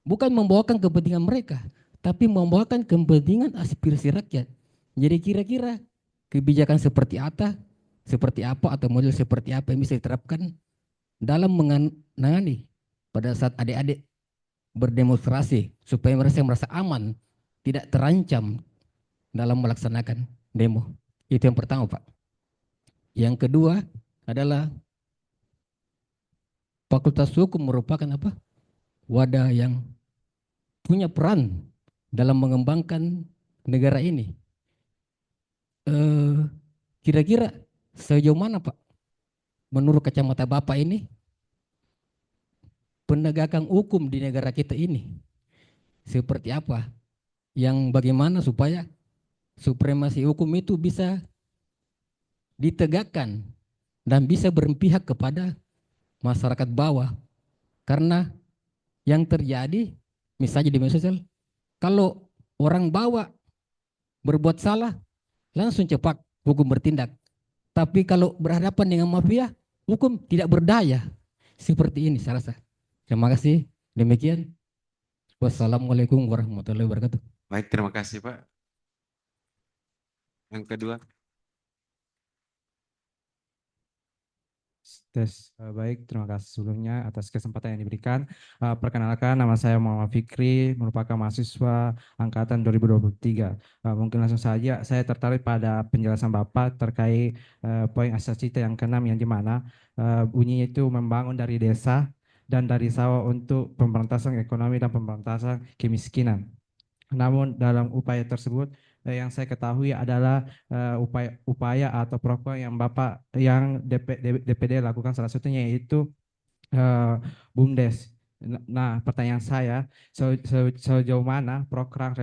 Speaker 5: bukan membawakan kepentingan mereka, tapi membawakan kepentingan aspirasi rakyat. Jadi kira-kira kebijakan seperti apa atau model seperti apa yang bisa diterapkan dalam menangani pada saat adik-adik berdemonstrasi supaya mereka merasa aman, tidak terancam dalam melaksanakan demo. Itu yang pertama, Pak. Yang kedua adalah Fakultas Hukum merupakan wadah yang punya peran dalam mengembangkan negara ini. Kira-kira sejauh mana, Pak, menurut kacamata Bapak ini, penegakan hukum di negara kita ini seperti apa? Yang bagaimana supaya supremasi hukum itu bisa ditegakkan dan bisa berpihak kepada masyarakat bawah. Karena yang terjadi misalnya di media sosial, kalau orang bawah berbuat salah langsung cepat hukum bertindak. Tapi kalau berhadapan dengan mafia, hukum tidak berdaya. Seperti ini saya rasa. Terima kasih. Demikian. Wassalamualaikum warahmatullahi wabarakatuh.
Speaker 3: Baik, terima kasih Pak. Yang kedua.
Speaker 6: Baik, terima kasih sebelumnya atas kesempatan yang diberikan. Perkenalkan, nama saya Muhammad Fikri, merupakan mahasiswa angkatan 2023. Mungkin langsung saja, saya tertarik pada penjelasan Bapak terkait poin asas cita yang ke-6, yang dimana bunyinya itu membangun dari desa dan dari sawah untuk pemberantasan ekonomi dan pemberantasan kemiskinan. Namun dalam upaya tersebut yang saya ketahui adalah upaya atau program yang DPD lakukan, salah satunya yaitu BUMDes. Nah, pertanyaan saya, sejauh mana program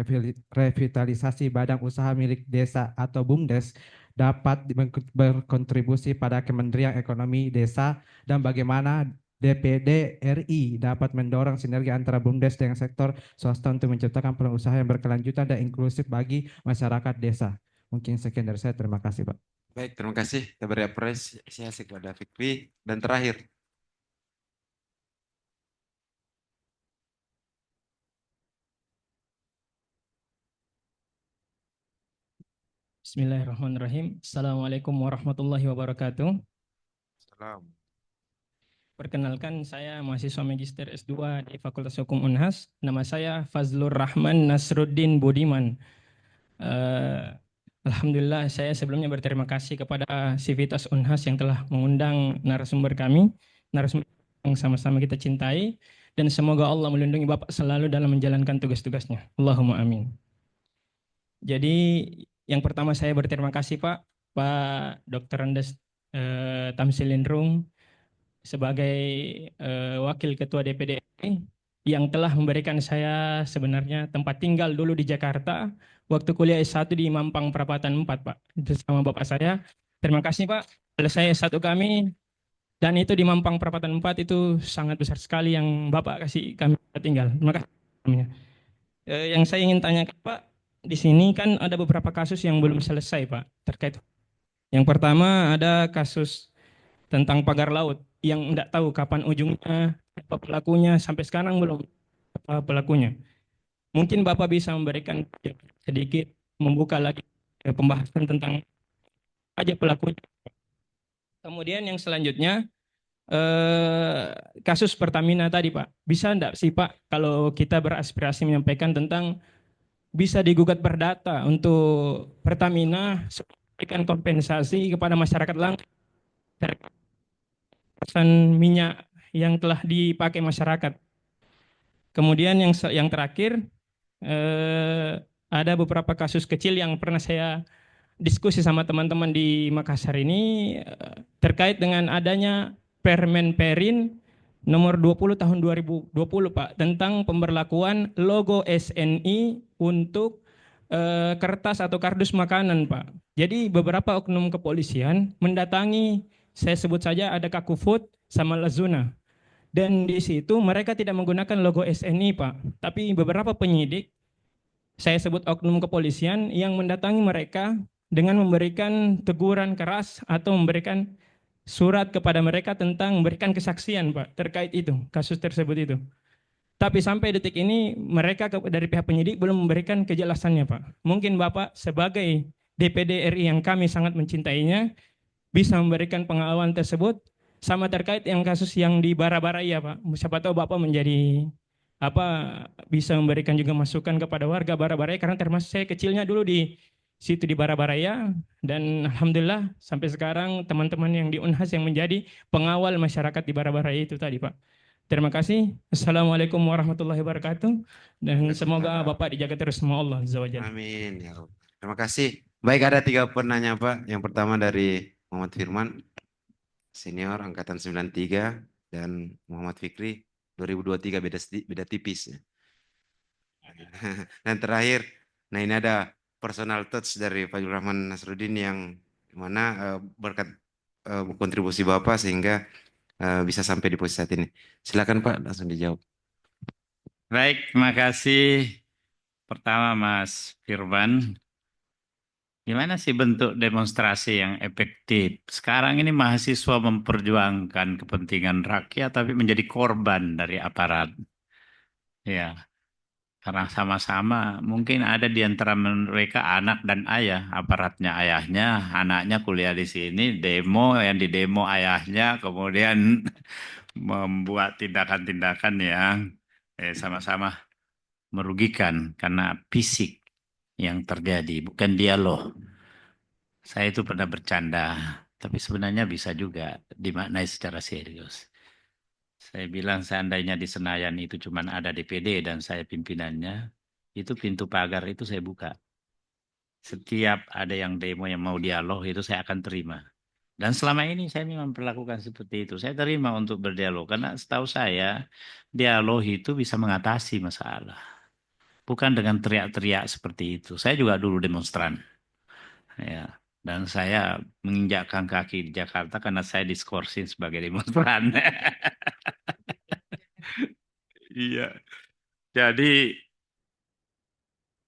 Speaker 6: revitalisasi badan usaha milik desa atau BUMDes dapat berkontribusi pada Kementerian Ekonomi Desa dan bagaimana DPD RI dapat mendorong sinergi antara BUMDes dengan sektor swasta untuk menciptakan peluang usaha yang berkelanjutan dan inklusif bagi masyarakat desa. Mungkin sekian dari saya. Terima kasih, Pak.
Speaker 3: Baik, terima kasih. Kita beri apresiasi kepada Fikri. Dan terakhir,
Speaker 7: Bismillahirrahmanirrahim. Assalamualaikum warahmatullahi wabarakatuh.
Speaker 3: salam.
Speaker 7: Perkenalkan, saya mahasiswa Magister S2 di Fakultas Hukum Unhas. Nama saya Fazlur Rahman Nasruddin Budiman. Alhamdulillah, saya sebelumnya berterima kasih kepada Sivitas Unhas yang telah mengundang narasumber kami, narasumber yang sama-sama kita cintai, dan semoga Allah melindungi Bapak selalu dalam menjalankan tugas-tugasnya. Allahumma amin. Jadi yang pertama saya berterima kasih Pak Dr. Andes Tamsilindrung sebagai Wakil Ketua DPD RI yang telah memberikan saya sebenarnya tempat tinggal dulu di Jakarta waktu kuliah S1 di Mampang Perapatan 4 Pak. Itu sama Bapak saya. Terima kasih Pak. Selesai S1 kami dan itu di Mampang Perapatan 4 itu sangat besar sekali yang Bapak kasih kami tempat tinggal. Terima kasih. Yang saya ingin tanyakan Pak, di sini kan ada beberapa kasus yang belum selesai Pak terkait. Yang pertama ada kasus tentang pagar laut yang tidak tahu kapan ujungnya, apa pelakunya, sampai sekarang belum apa pelakunya. Mungkin Bapak bisa memberikan sedikit membuka lagi pembahasan tentang aja pelakunya. Kemudian yang selanjutnya kasus Pertamina tadi Pak. Bisa enggak sih Pak kalau kita beraspirasi menyampaikan tentang bisa digugat perdata untuk Pertamina memberikan kompensasi kepada masyarakat langsung minyak yang telah dipakai masyarakat. Kemudian yang terakhir ada beberapa kasus kecil yang pernah saya diskusi sama teman-teman di Makassar ini terkait dengan adanya Permen Perin nomor 20 tahun 2020 Pak tentang pemberlakuan logo SNI untuk kertas atau kardus makanan Pak. Jadi beberapa oknum kepolisian mendatangi, saya sebut saja ada Kakufut sama Lazuna. Dan di situ mereka tidak menggunakan logo SNI Pak, tapi beberapa penyidik, saya sebut oknum kepolisian yang mendatangi mereka dengan memberikan teguran keras atau memberikan surat kepada mereka tentang memberikan kesaksian Pak terkait itu, kasus tersebut itu. Tapi sampai detik ini mereka dari pihak penyidik belum memberikan kejelasannya Pak. Mungkin Bapak sebagai DPD RI yang kami sangat mencintainya bisa memberikan pengawalan tersebut sama terkait yang kasus yang di Barabaraya Pak. Siapa tahu Bapak menjadi bisa memberikan juga masukan kepada warga Barabaraya karena termasuk saya kecilnya dulu di situ di Barabaraya dan alhamdulillah sampai sekarang teman-teman yang di Unhas yang menjadi pengawal masyarakat di Barabaraya itu tadi Pak. Terima kasih. Assalamualaikum warahmatullahi wabarakatuh dan semoga Bapak dijaga terus sama Allah Azza wa Jalla.
Speaker 3: Amin. Ya Allah. Terima kasih. Baik, ada 3 penanya Pak. Yang pertama dari Muhammad Firman, senior angkatan 93, dan Muhammad Fikri 2023, beda tipis ya. Dan terakhir, nah ini ada personal touch dari Fazlur Rahman Nasruddin yang mana berkat kontribusi Bapak sehingga bisa sampai di posisi saat ini. Silakan Pak, langsung dijawab.
Speaker 4: Baik, terima kasih. Pertama Mas Firman, gimana sih bentuk demonstrasi yang efektif? Sekarang ini mahasiswa memperjuangkan kepentingan rakyat tapi menjadi korban dari aparat. Ya, karena sama-sama mungkin ada di antara mereka anak dan ayah, aparatnya ayahnya, anaknya kuliah di sini, demo yang didemo ayahnya, kemudian membuat tindakan-tindakan yang sama-sama merugikan karena fisik yang terjadi, bukan dialog. Saya itu pernah bercanda, tapi sebenarnya bisa juga dimaknai secara serius. Saya bilang seandainya di Senayan itu cuma ada DPD dan saya pimpinannya, itu pintu pagar itu saya buka. Setiap ada yang demo yang mau dialog itu saya akan terima. Dan selama ini saya memang memperlakukan seperti itu. Saya terima untuk berdialog karena setahu saya dialog itu bisa mengatasi masalah. Bukan dengan teriak-teriak seperti itu. Saya juga dulu demonstran. Ya. Dan saya menginjakkan kaki di Jakarta karena saya diskorsin sebagai demonstran. Iya. Jadi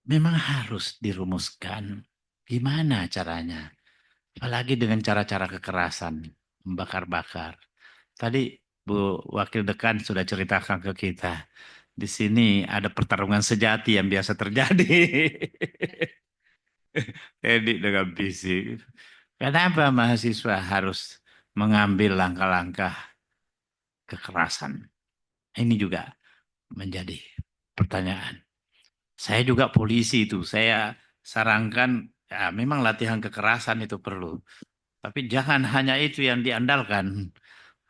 Speaker 4: memang harus dirumuskan gimana caranya. Apalagi dengan cara-cara kekerasan, membakar-bakar. Tadi Bu Wakil Dekan sudah ceritakan ke kita. Di sini ada pertarungan sejati yang biasa terjadi. Edi dengan bisik. Kenapa mahasiswa harus mengambil langkah-langkah kekerasan? Ini juga menjadi pertanyaan. Saya juga polisi itu. Saya sarankan, ya memang latihan kekerasan itu perlu. Tapi jangan hanya itu yang diandalkan.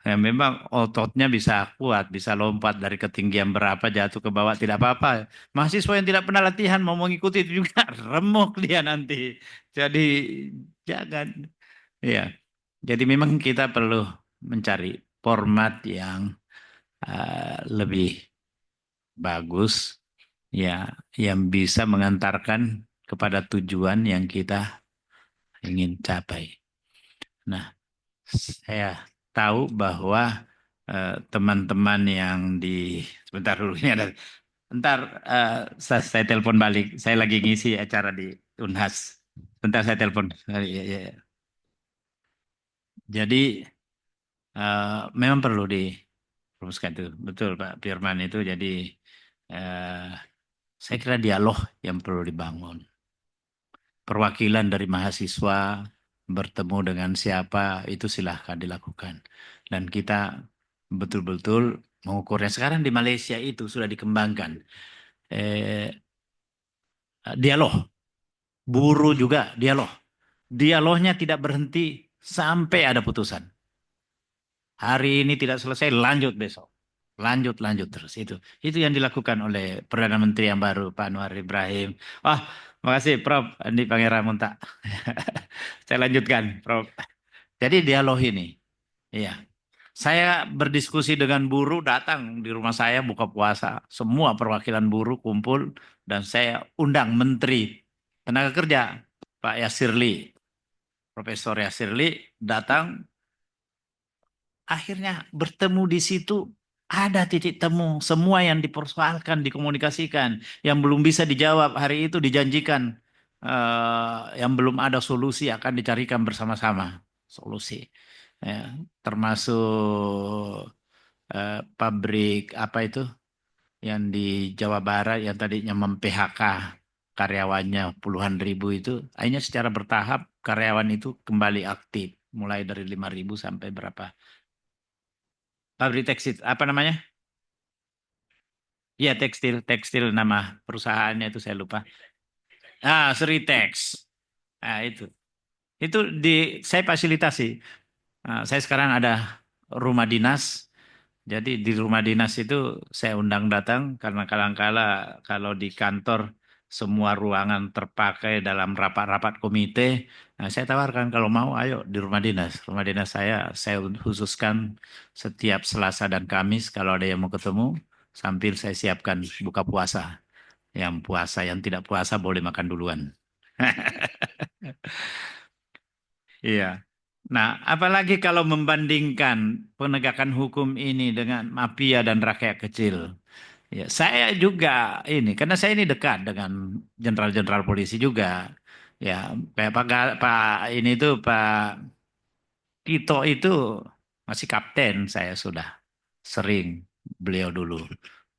Speaker 4: Ya, memang ototnya bisa kuat, bisa lompat dari ketinggian berapa jatuh ke bawah tidak apa-apa. Mahasiswa yang tidak pernah latihan mau mengikuti itu juga remuk dia nanti. Jadi jangan. Ya, jadi memang kita perlu mencari format yang lebih bagus, ya, yang bisa mengantarkan kepada tujuan yang kita ingin capai. Nah, saya tahu bahwa teman-teman yang di sebentar dulu ini ada saya telepon balik. Saya lagi ngisi acara di Unhas. Bentar saya telepon. Ya, ya, ya. Jadi memang perlu dirumuskan itu. Betul Pak Firman itu. Jadi saya kira dialog yang perlu dibangun. Perwakilan dari mahasiswa bertemu dengan siapa itu silahkan dilakukan. Dan kita betul-betul mengukurnya. Sekarang di Malaysia itu sudah dikembangkan. Dialog. Buruh juga dialog. Dialognya tidak berhenti sampai ada putusan. Hari ini tidak selesai, lanjut besok. Lanjut terus. Itu yang dilakukan oleh Perdana Menteri yang baru, Pak Anwar Ibrahim. Wah, makasih Prof. Andi Pangerang Muntak. Saya lanjutkan, Prof. Jadi dialog ini. Iya. Saya berdiskusi dengan buruh, datang di rumah saya buka puasa. Semua perwakilan buruh kumpul dan saya undang Menteri Tenaga Kerja, Pak Yasirli, Profesor Yasirli datang. Akhirnya bertemu di situ ada titik temu. Semua yang dipersoalkan, dikomunikasikan. Yang belum bisa dijawab hari itu dijanjikan. Yang belum ada solusi akan dicarikan bersama-sama. Solusi. Ya, termasuk pabrik apa itu yang di Jawa Barat yang tadinya mem-PHK karyawannya puluhan ribu itu, akhirnya secara bertahap karyawan itu kembali aktif, mulai dari 5.000 sampai berapa? Pabrik tekstil, apa namanya? Iya tekstil nama perusahaannya itu saya lupa. Seritex. Itu saya fasilitasi. Saya sekarang ada rumah dinas. Jadi di rumah dinas itu saya undang datang karena kadang-kala kalau di kantor semua ruangan terpakai dalam rapat-rapat komite. Nah, saya tawarkan kalau mau ayo di rumah dinas. Rumah dinas saya khususkan setiap Selasa dan Kamis kalau ada yang mau ketemu sambil saya siapkan buka puasa. Yang puasa, yang tidak puasa boleh makan duluan. Iya. Nah, apalagi kalau membandingkan penegakan hukum ini dengan mafia dan rakyat kecil. Ya, saya juga ini, karena saya ini dekat dengan jenderal-jenderal polisi juga. Ya, Pak ini tuh Pak Tito itu masih kapten, saya sudah sering beliau dulu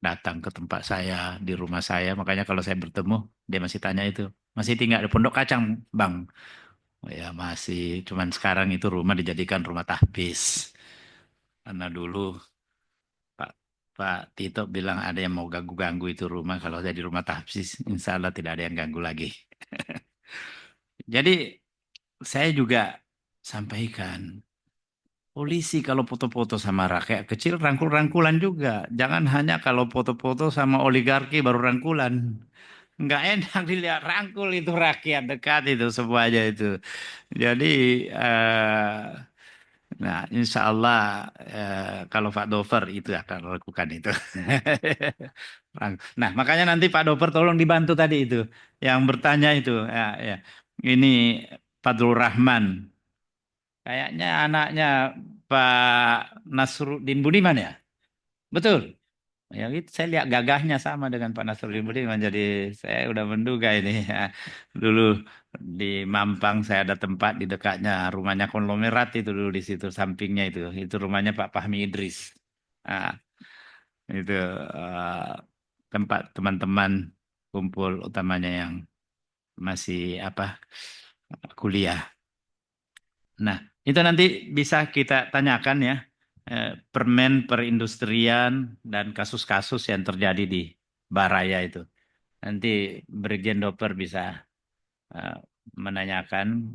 Speaker 4: datang ke tempat saya, di rumah saya. Makanya kalau saya bertemu, dia masih tanya itu. Masih tinggal di Pondok Kacang, Bang. Ya masih, cuman sekarang itu rumah dijadikan rumah tahfiz. Karena dulu Pak Pak Tito bilang ada yang mau ganggu-ganggu itu rumah. Kalau saya di rumah tahfiz, insya Allah tidak ada yang ganggu lagi. Jadi saya juga sampaikan, polisi kalau foto-foto sama rakyat kecil rangkul-rangkulan juga. Jangan hanya kalau foto-foto sama oligarki baru rangkulan. Nggak enak dilihat rangkul itu rakyat dekat itu semuanya itu. Jadi Nah, insya Allah kalau Pak Dover itu akan lakukan itu. Nah, makanya nanti Pak Dover tolong dibantu tadi itu, yang bertanya itu. Ya, ya. Ini Fadlur Rahman, kayaknya anaknya Pak Nasruddin Budiman ya, betul. Ya gitu, saya lihat gagahnya sama dengan Pak Nasruddin Budiman, jadi saya udah menduga ini. Ya. Dulu di Mampang saya ada tempat di dekatnya rumahnya konglomerat itu dulu di situ sampingnya itu rumahnya Pak Fahmi Idris. Nah, itu tempat teman-teman kumpul utamanya yang masih kuliah. Nah, itu nanti bisa kita tanyakan ya, permen perindustrian dan kasus-kasus yang terjadi di Baraya itu. Nanti Brigjen Doper bisa menanyakan,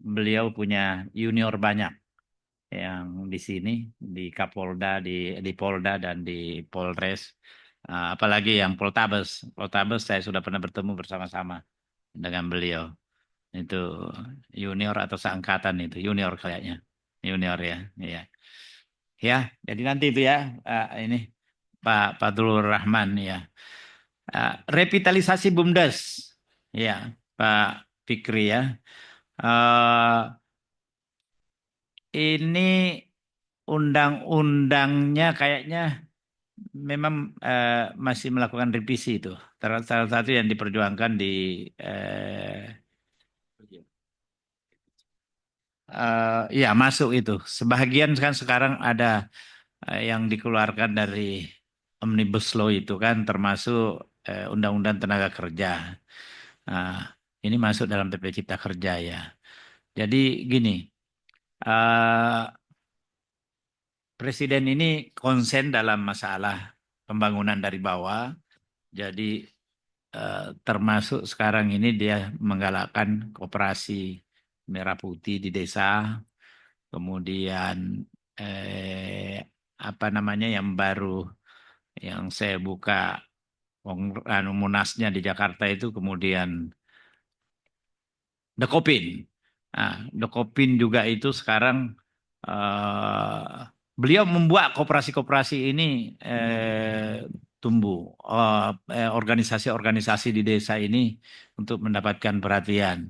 Speaker 4: beliau punya junior banyak yang di sini, di Kapolda, di Polda dan di Polres, apalagi yang Poltabes. Poltabes saya sudah pernah bertemu bersama-sama dengan beliau. Itu junior atau seangkatan itu, junior kayaknya. Junior ya, iya. Ya, jadi nanti itu ya, ini Pak Fadlur Rahman ya. Revitalisasi BUMDes, ya Pak Fikri ya. Ini undang-undangnya kayaknya memang masih melakukan revisi itu. Salah satu yang diperjuangkan di ya masuk itu. Sebagian kan sekarang ada yang dikeluarkan dari Omnibus Law itu kan termasuk Undang-Undang Tenaga Kerja. Nah, ini masuk dalam PP Cipta Kerja ya. Jadi gini, Presiden ini konsen dalam masalah pembangunan dari bawah. Jadi termasuk sekarang ini dia menggalakkan koperasi merah putih di desa. Kemudian apa namanya yang baru yang saya buka Munasnya di Jakarta itu kemudian Dekopin. Nah, Dekopin juga itu sekarang beliau membuat koperasi-koperasi ini tumbuh, organisasi-organisasi di desa ini untuk mendapatkan perhatian.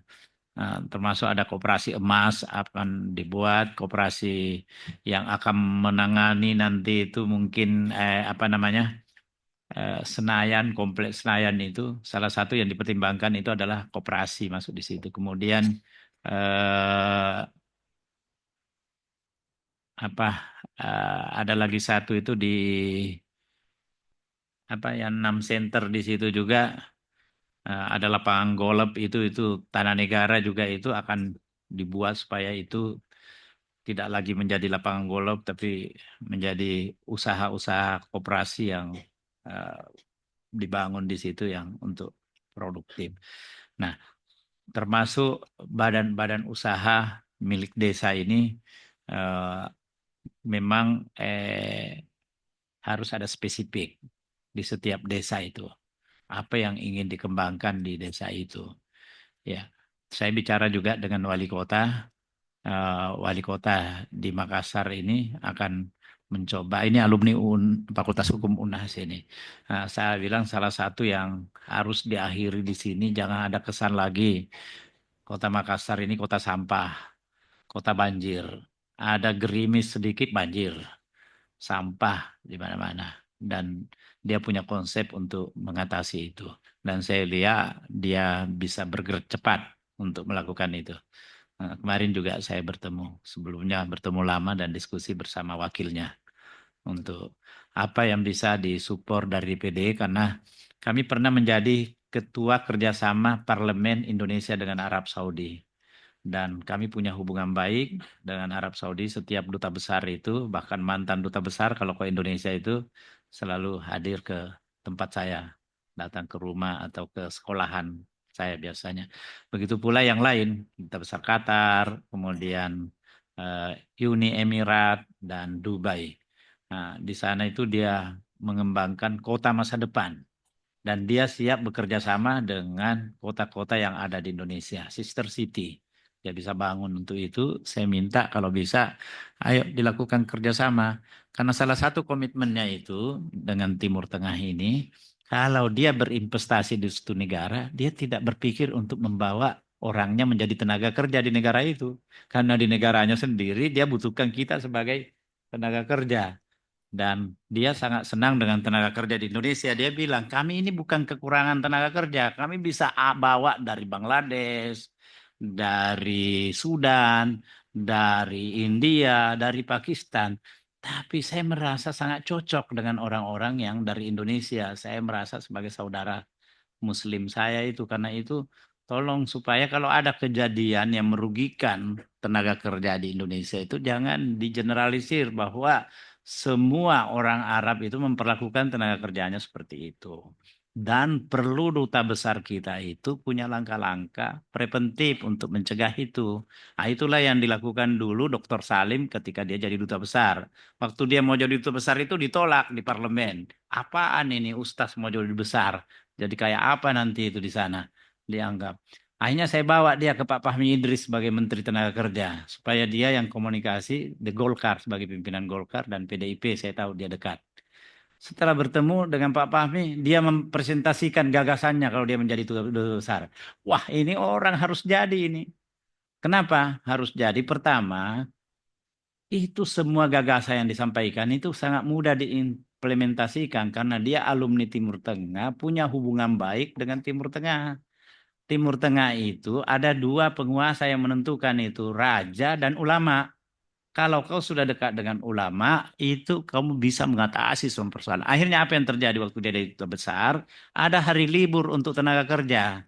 Speaker 4: Nah, termasuk ada koperasi emas akan dibuat, koperasi yang akan menangani nanti itu mungkin Senayan, kompleks Senayan itu salah satu yang dipertimbangkan itu adalah koperasi masuk di situ. Kemudian ada lagi satu itu di yang 6 center di situ juga ada lapangan golf itu tanah negara juga itu akan dibuat supaya itu tidak lagi menjadi lapangan golf tapi menjadi usaha-usaha koperasi yang dibangun di situ yang untuk produktif. Nah, termasuk badan-badan usaha milik desa ini memang harus ada spesifik di setiap desa itu. Apa yang ingin dikembangkan di desa itu. Ya, saya bicara juga dengan wali kota di Makassar ini akan mencoba, ini alumni Fakultas Hukum UNAS ini. Saya bilang salah satu yang harus diakhiri di sini, jangan ada kesan lagi kota Makassar ini kota sampah, kota banjir. Ada gerimis sedikit banjir, sampah di mana-mana. Dan dia punya konsep untuk mengatasi itu. Dan saya lihat dia bisa bergerak cepat untuk melakukan itu. Nah, kemarin juga saya sebelumnya bertemu lama dan diskusi bersama wakilnya untuk apa yang bisa disupport dari DPD karena kami pernah menjadi ketua kerjasama Parlemen Indonesia dengan Arab Saudi. Dan kami punya hubungan baik dengan Arab Saudi. Setiap duta besar itu, bahkan mantan duta besar kalau ke Indonesia itu selalu hadir ke tempat saya, datang ke rumah atau ke sekolahan saya biasanya. Begitu pula yang lain, duta besar Qatar, kemudian Uni Emirat dan Dubai. Nah, di sana itu dia mengembangkan kota masa depan. Dan dia siap bekerja sama dengan kota-kota yang ada di Indonesia, sister city. dia bisa bangun untuk itu. Saya minta kalau bisa, ayo dilakukan kerjasama. Karena salah satu komitmennya itu dengan Timur Tengah ini, kalau dia berinvestasi di suatu negara, dia tidak berpikir untuk membawa orangnya menjadi tenaga kerja di negara itu. Karena di negaranya sendiri dia butuhkan kita sebagai tenaga kerja. Dan dia sangat senang dengan tenaga kerja di Indonesia. Dia bilang, kami ini bukan kekurangan tenaga kerja. Kami bisa bawa dari Bangladesh, dari Sudan, dari India, dari Pakistan. Tapi saya merasa sangat cocok dengan orang-orang yang dari Indonesia. Saya merasa sebagai saudara Muslim saya itu. Karena itu tolong supaya kalau ada kejadian yang merugikan tenaga kerja di Indonesia itu jangan digeneralisir bahwa semua orang Arab itu memperlakukan tenaga kerjanya seperti itu. Dan perlu duta besar kita itu punya langkah-langkah preventif untuk mencegah itu. Nah, itulah yang dilakukan dulu Dr. Salim ketika dia jadi duta besar. Waktu dia mau jadi duta besar itu ditolak di parlemen. Apaan ini Ustaz mau jadi duta besar? Jadi kayak apa nanti itu di sana dianggap. Akhirnya saya bawa dia ke Pak Fahmi Idris sebagai Menteri Tenaga Kerja. Supaya dia yang komunikasi the Golkar sebagai pimpinan Golkar dan PDIP saya tahu dia dekat. Setelah bertemu dengan Pak Fahmi, dia mempresentasikan gagasannya kalau dia menjadi duta besar. Wah ini orang harus jadi ini. Kenapa harus jadi? Pertama, itu semua gagasan yang disampaikan itu sangat mudah diimplementasikan karena dia alumni Timur Tengah, punya hubungan baik dengan Timur Tengah. Timur Tengah itu ada dua penguasa yang menentukan itu, raja dan ulama. Kalau kau sudah dekat dengan ulama, itu kamu bisa mengatasi semua persoalan. Akhirnya apa yang terjadi waktu dia jadi duta besar? Ada hari libur untuk tenaga kerja.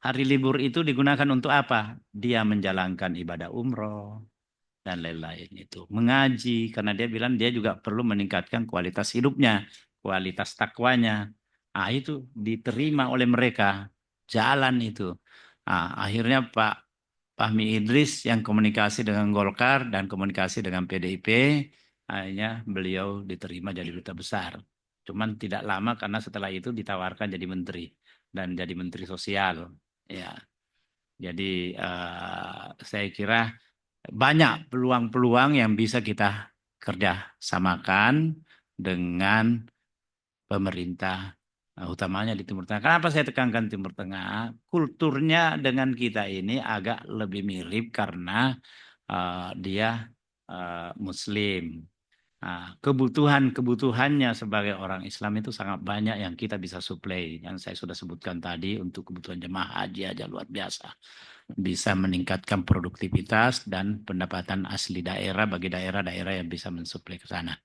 Speaker 4: Hari libur itu digunakan untuk apa? Dia menjalankan ibadah umroh dan lain-lain itu. Mengaji, karena dia bilang dia juga perlu meningkatkan kualitas hidupnya, kualitas takwanya. Ah, itu diterima oleh mereka. Jalan itu. Ah, akhirnya Pak Fahmi Idris yang komunikasi dengan Golkar dan komunikasi dengan PDIP, akhirnya beliau diterima jadi duta besar. Cuman tidak lama karena setelah itu ditawarkan jadi menteri dan jadi menteri sosial. Ya, jadi saya kira banyak peluang-peluang yang bisa kita kerjasamakan dengan pemerintah, utamanya di Timur Tengah. Kenapa saya tekankan Timur Tengah? Kulturnya dengan kita ini agak lebih mirip karena dia Muslim. Kebutuhannya sebagai orang Islam itu sangat banyak yang kita bisa suplai. Yang saya sudah sebutkan tadi untuk kebutuhan jemaah haji aja luar biasa. Bisa meningkatkan produktivitas dan pendapatan asli daerah bagi daerah-daerah yang bisa mensuplai ke sana.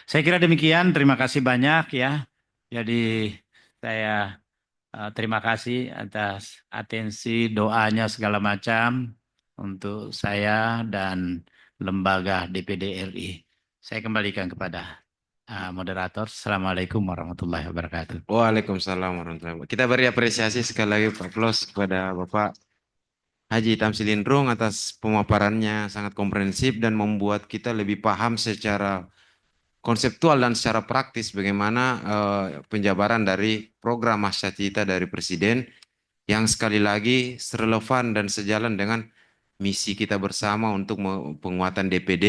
Speaker 4: Saya kira demikian. Terima kasih banyak ya. Jadi saya terima kasih atas atensi, doanya segala macam untuk saya dan lembaga DPD RI. Saya kembalikan kepada moderator. Assalamualaikum warahmatullahi wabarakatuh.
Speaker 3: Waalaikumsalam warahmatullahi wabarakatuh. Kita beri apresiasi sekali lagi Pak Plos kepada Bapak Haji Tamsil Lindrung atas pemaparannya sangat komprehensif dan membuat kita lebih paham secara konseptual dan secara praktis bagaimana penjabaran dari program Masya Cita dari Presiden yang sekali lagi relevan dan sejalan dengan misi kita bersama untuk penguatan DPD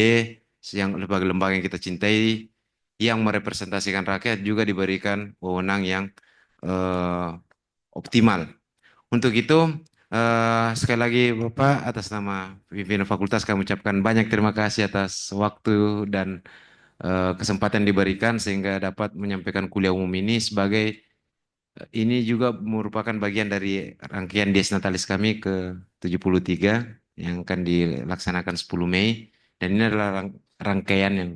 Speaker 3: yang lembaga-lembaga yang kita cintai, yang merepresentasikan rakyat juga diberikan wewenang yang optimal. Untuk itu, sekali lagi Bapak atas nama pimpinan fakultas kami ucapkan banyak terima kasih atas waktu dan kesempatan diberikan sehingga dapat menyampaikan kuliah umum ini sebagai ini juga merupakan bagian dari rangkaian Dies Natalis kami ke 73 yang akan dilaksanakan 10 Mei dan ini adalah rangkaian yang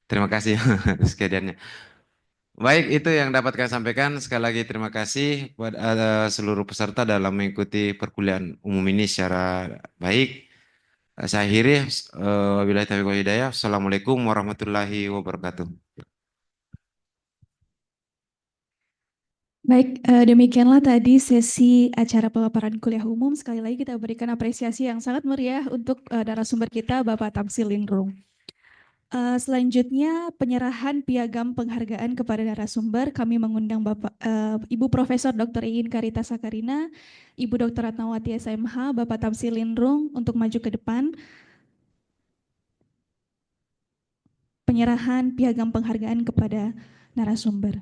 Speaker 3: terima kasih sekaliannya. Baik, itu yang dapat kami sampaikan. Sekali lagi terima kasih kepada seluruh peserta dalam mengikuti perkuliahan umum ini secara baik. Saya akhiri, wabillahi taufiq wal hidayah. Assalamualaikum warahmatullahi wabarakatuh.
Speaker 1: Baik, demikianlah tadi sesi acara pemaparan kuliah umum. Sekali lagi kita berikan apresiasi yang sangat meriah untuk narasumber kita, Bapak Tamsil Lindrung. Selanjutnya penyerahan piagam penghargaan kepada narasumber. Kami mengundang Ibu Profesor Dr. Iin Karita Sakarina, Ibu Dr. Ratnawati SMH, Bapak Tamsil Lindrung untuk maju ke depan. Penyerahan piagam penghargaan kepada narasumber.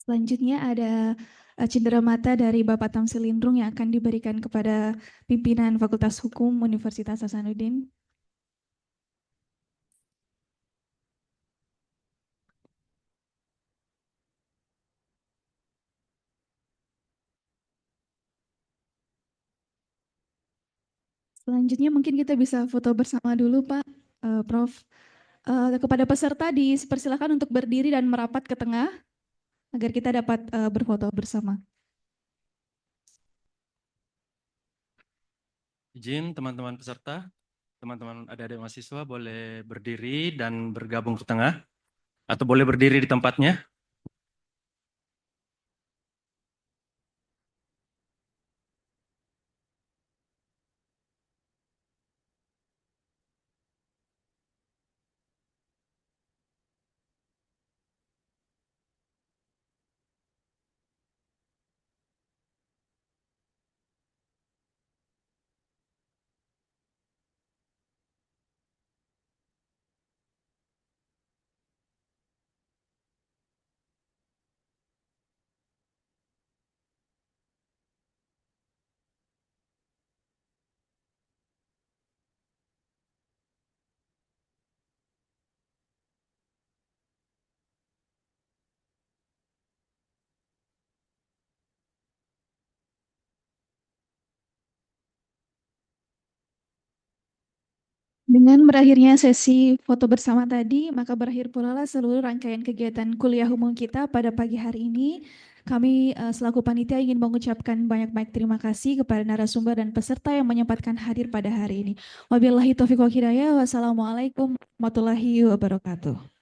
Speaker 1: Selanjutnya ada cenderamata dari Bapak Tamsil Lindrung yang akan diberikan kepada pimpinan Fakultas Hukum Universitas Hasanuddin. Selanjutnya mungkin kita bisa foto bersama dulu Pak, Prof. Kepada peserta dipersilakan untuk berdiri dan merapat ke tengah agar kita dapat berfoto bersama.
Speaker 8: Izin teman-teman peserta, teman-teman adik-adik mahasiswa boleh berdiri dan bergabung ke tengah atau boleh berdiri di tempatnya.
Speaker 1: Dengan berakhirnya sesi foto bersama tadi, maka berakhir pula lah seluruh rangkaian kegiatan kuliah umum kita pada pagi hari ini. Kami selaku panitia ingin mengucapkan banyak-banyak terima kasih kepada narasumber dan peserta yang menyempatkan hadir pada hari ini. Wabillahi taufiq wal hidayah. Wassalamualaikum warahmatullahi wabarakatuh.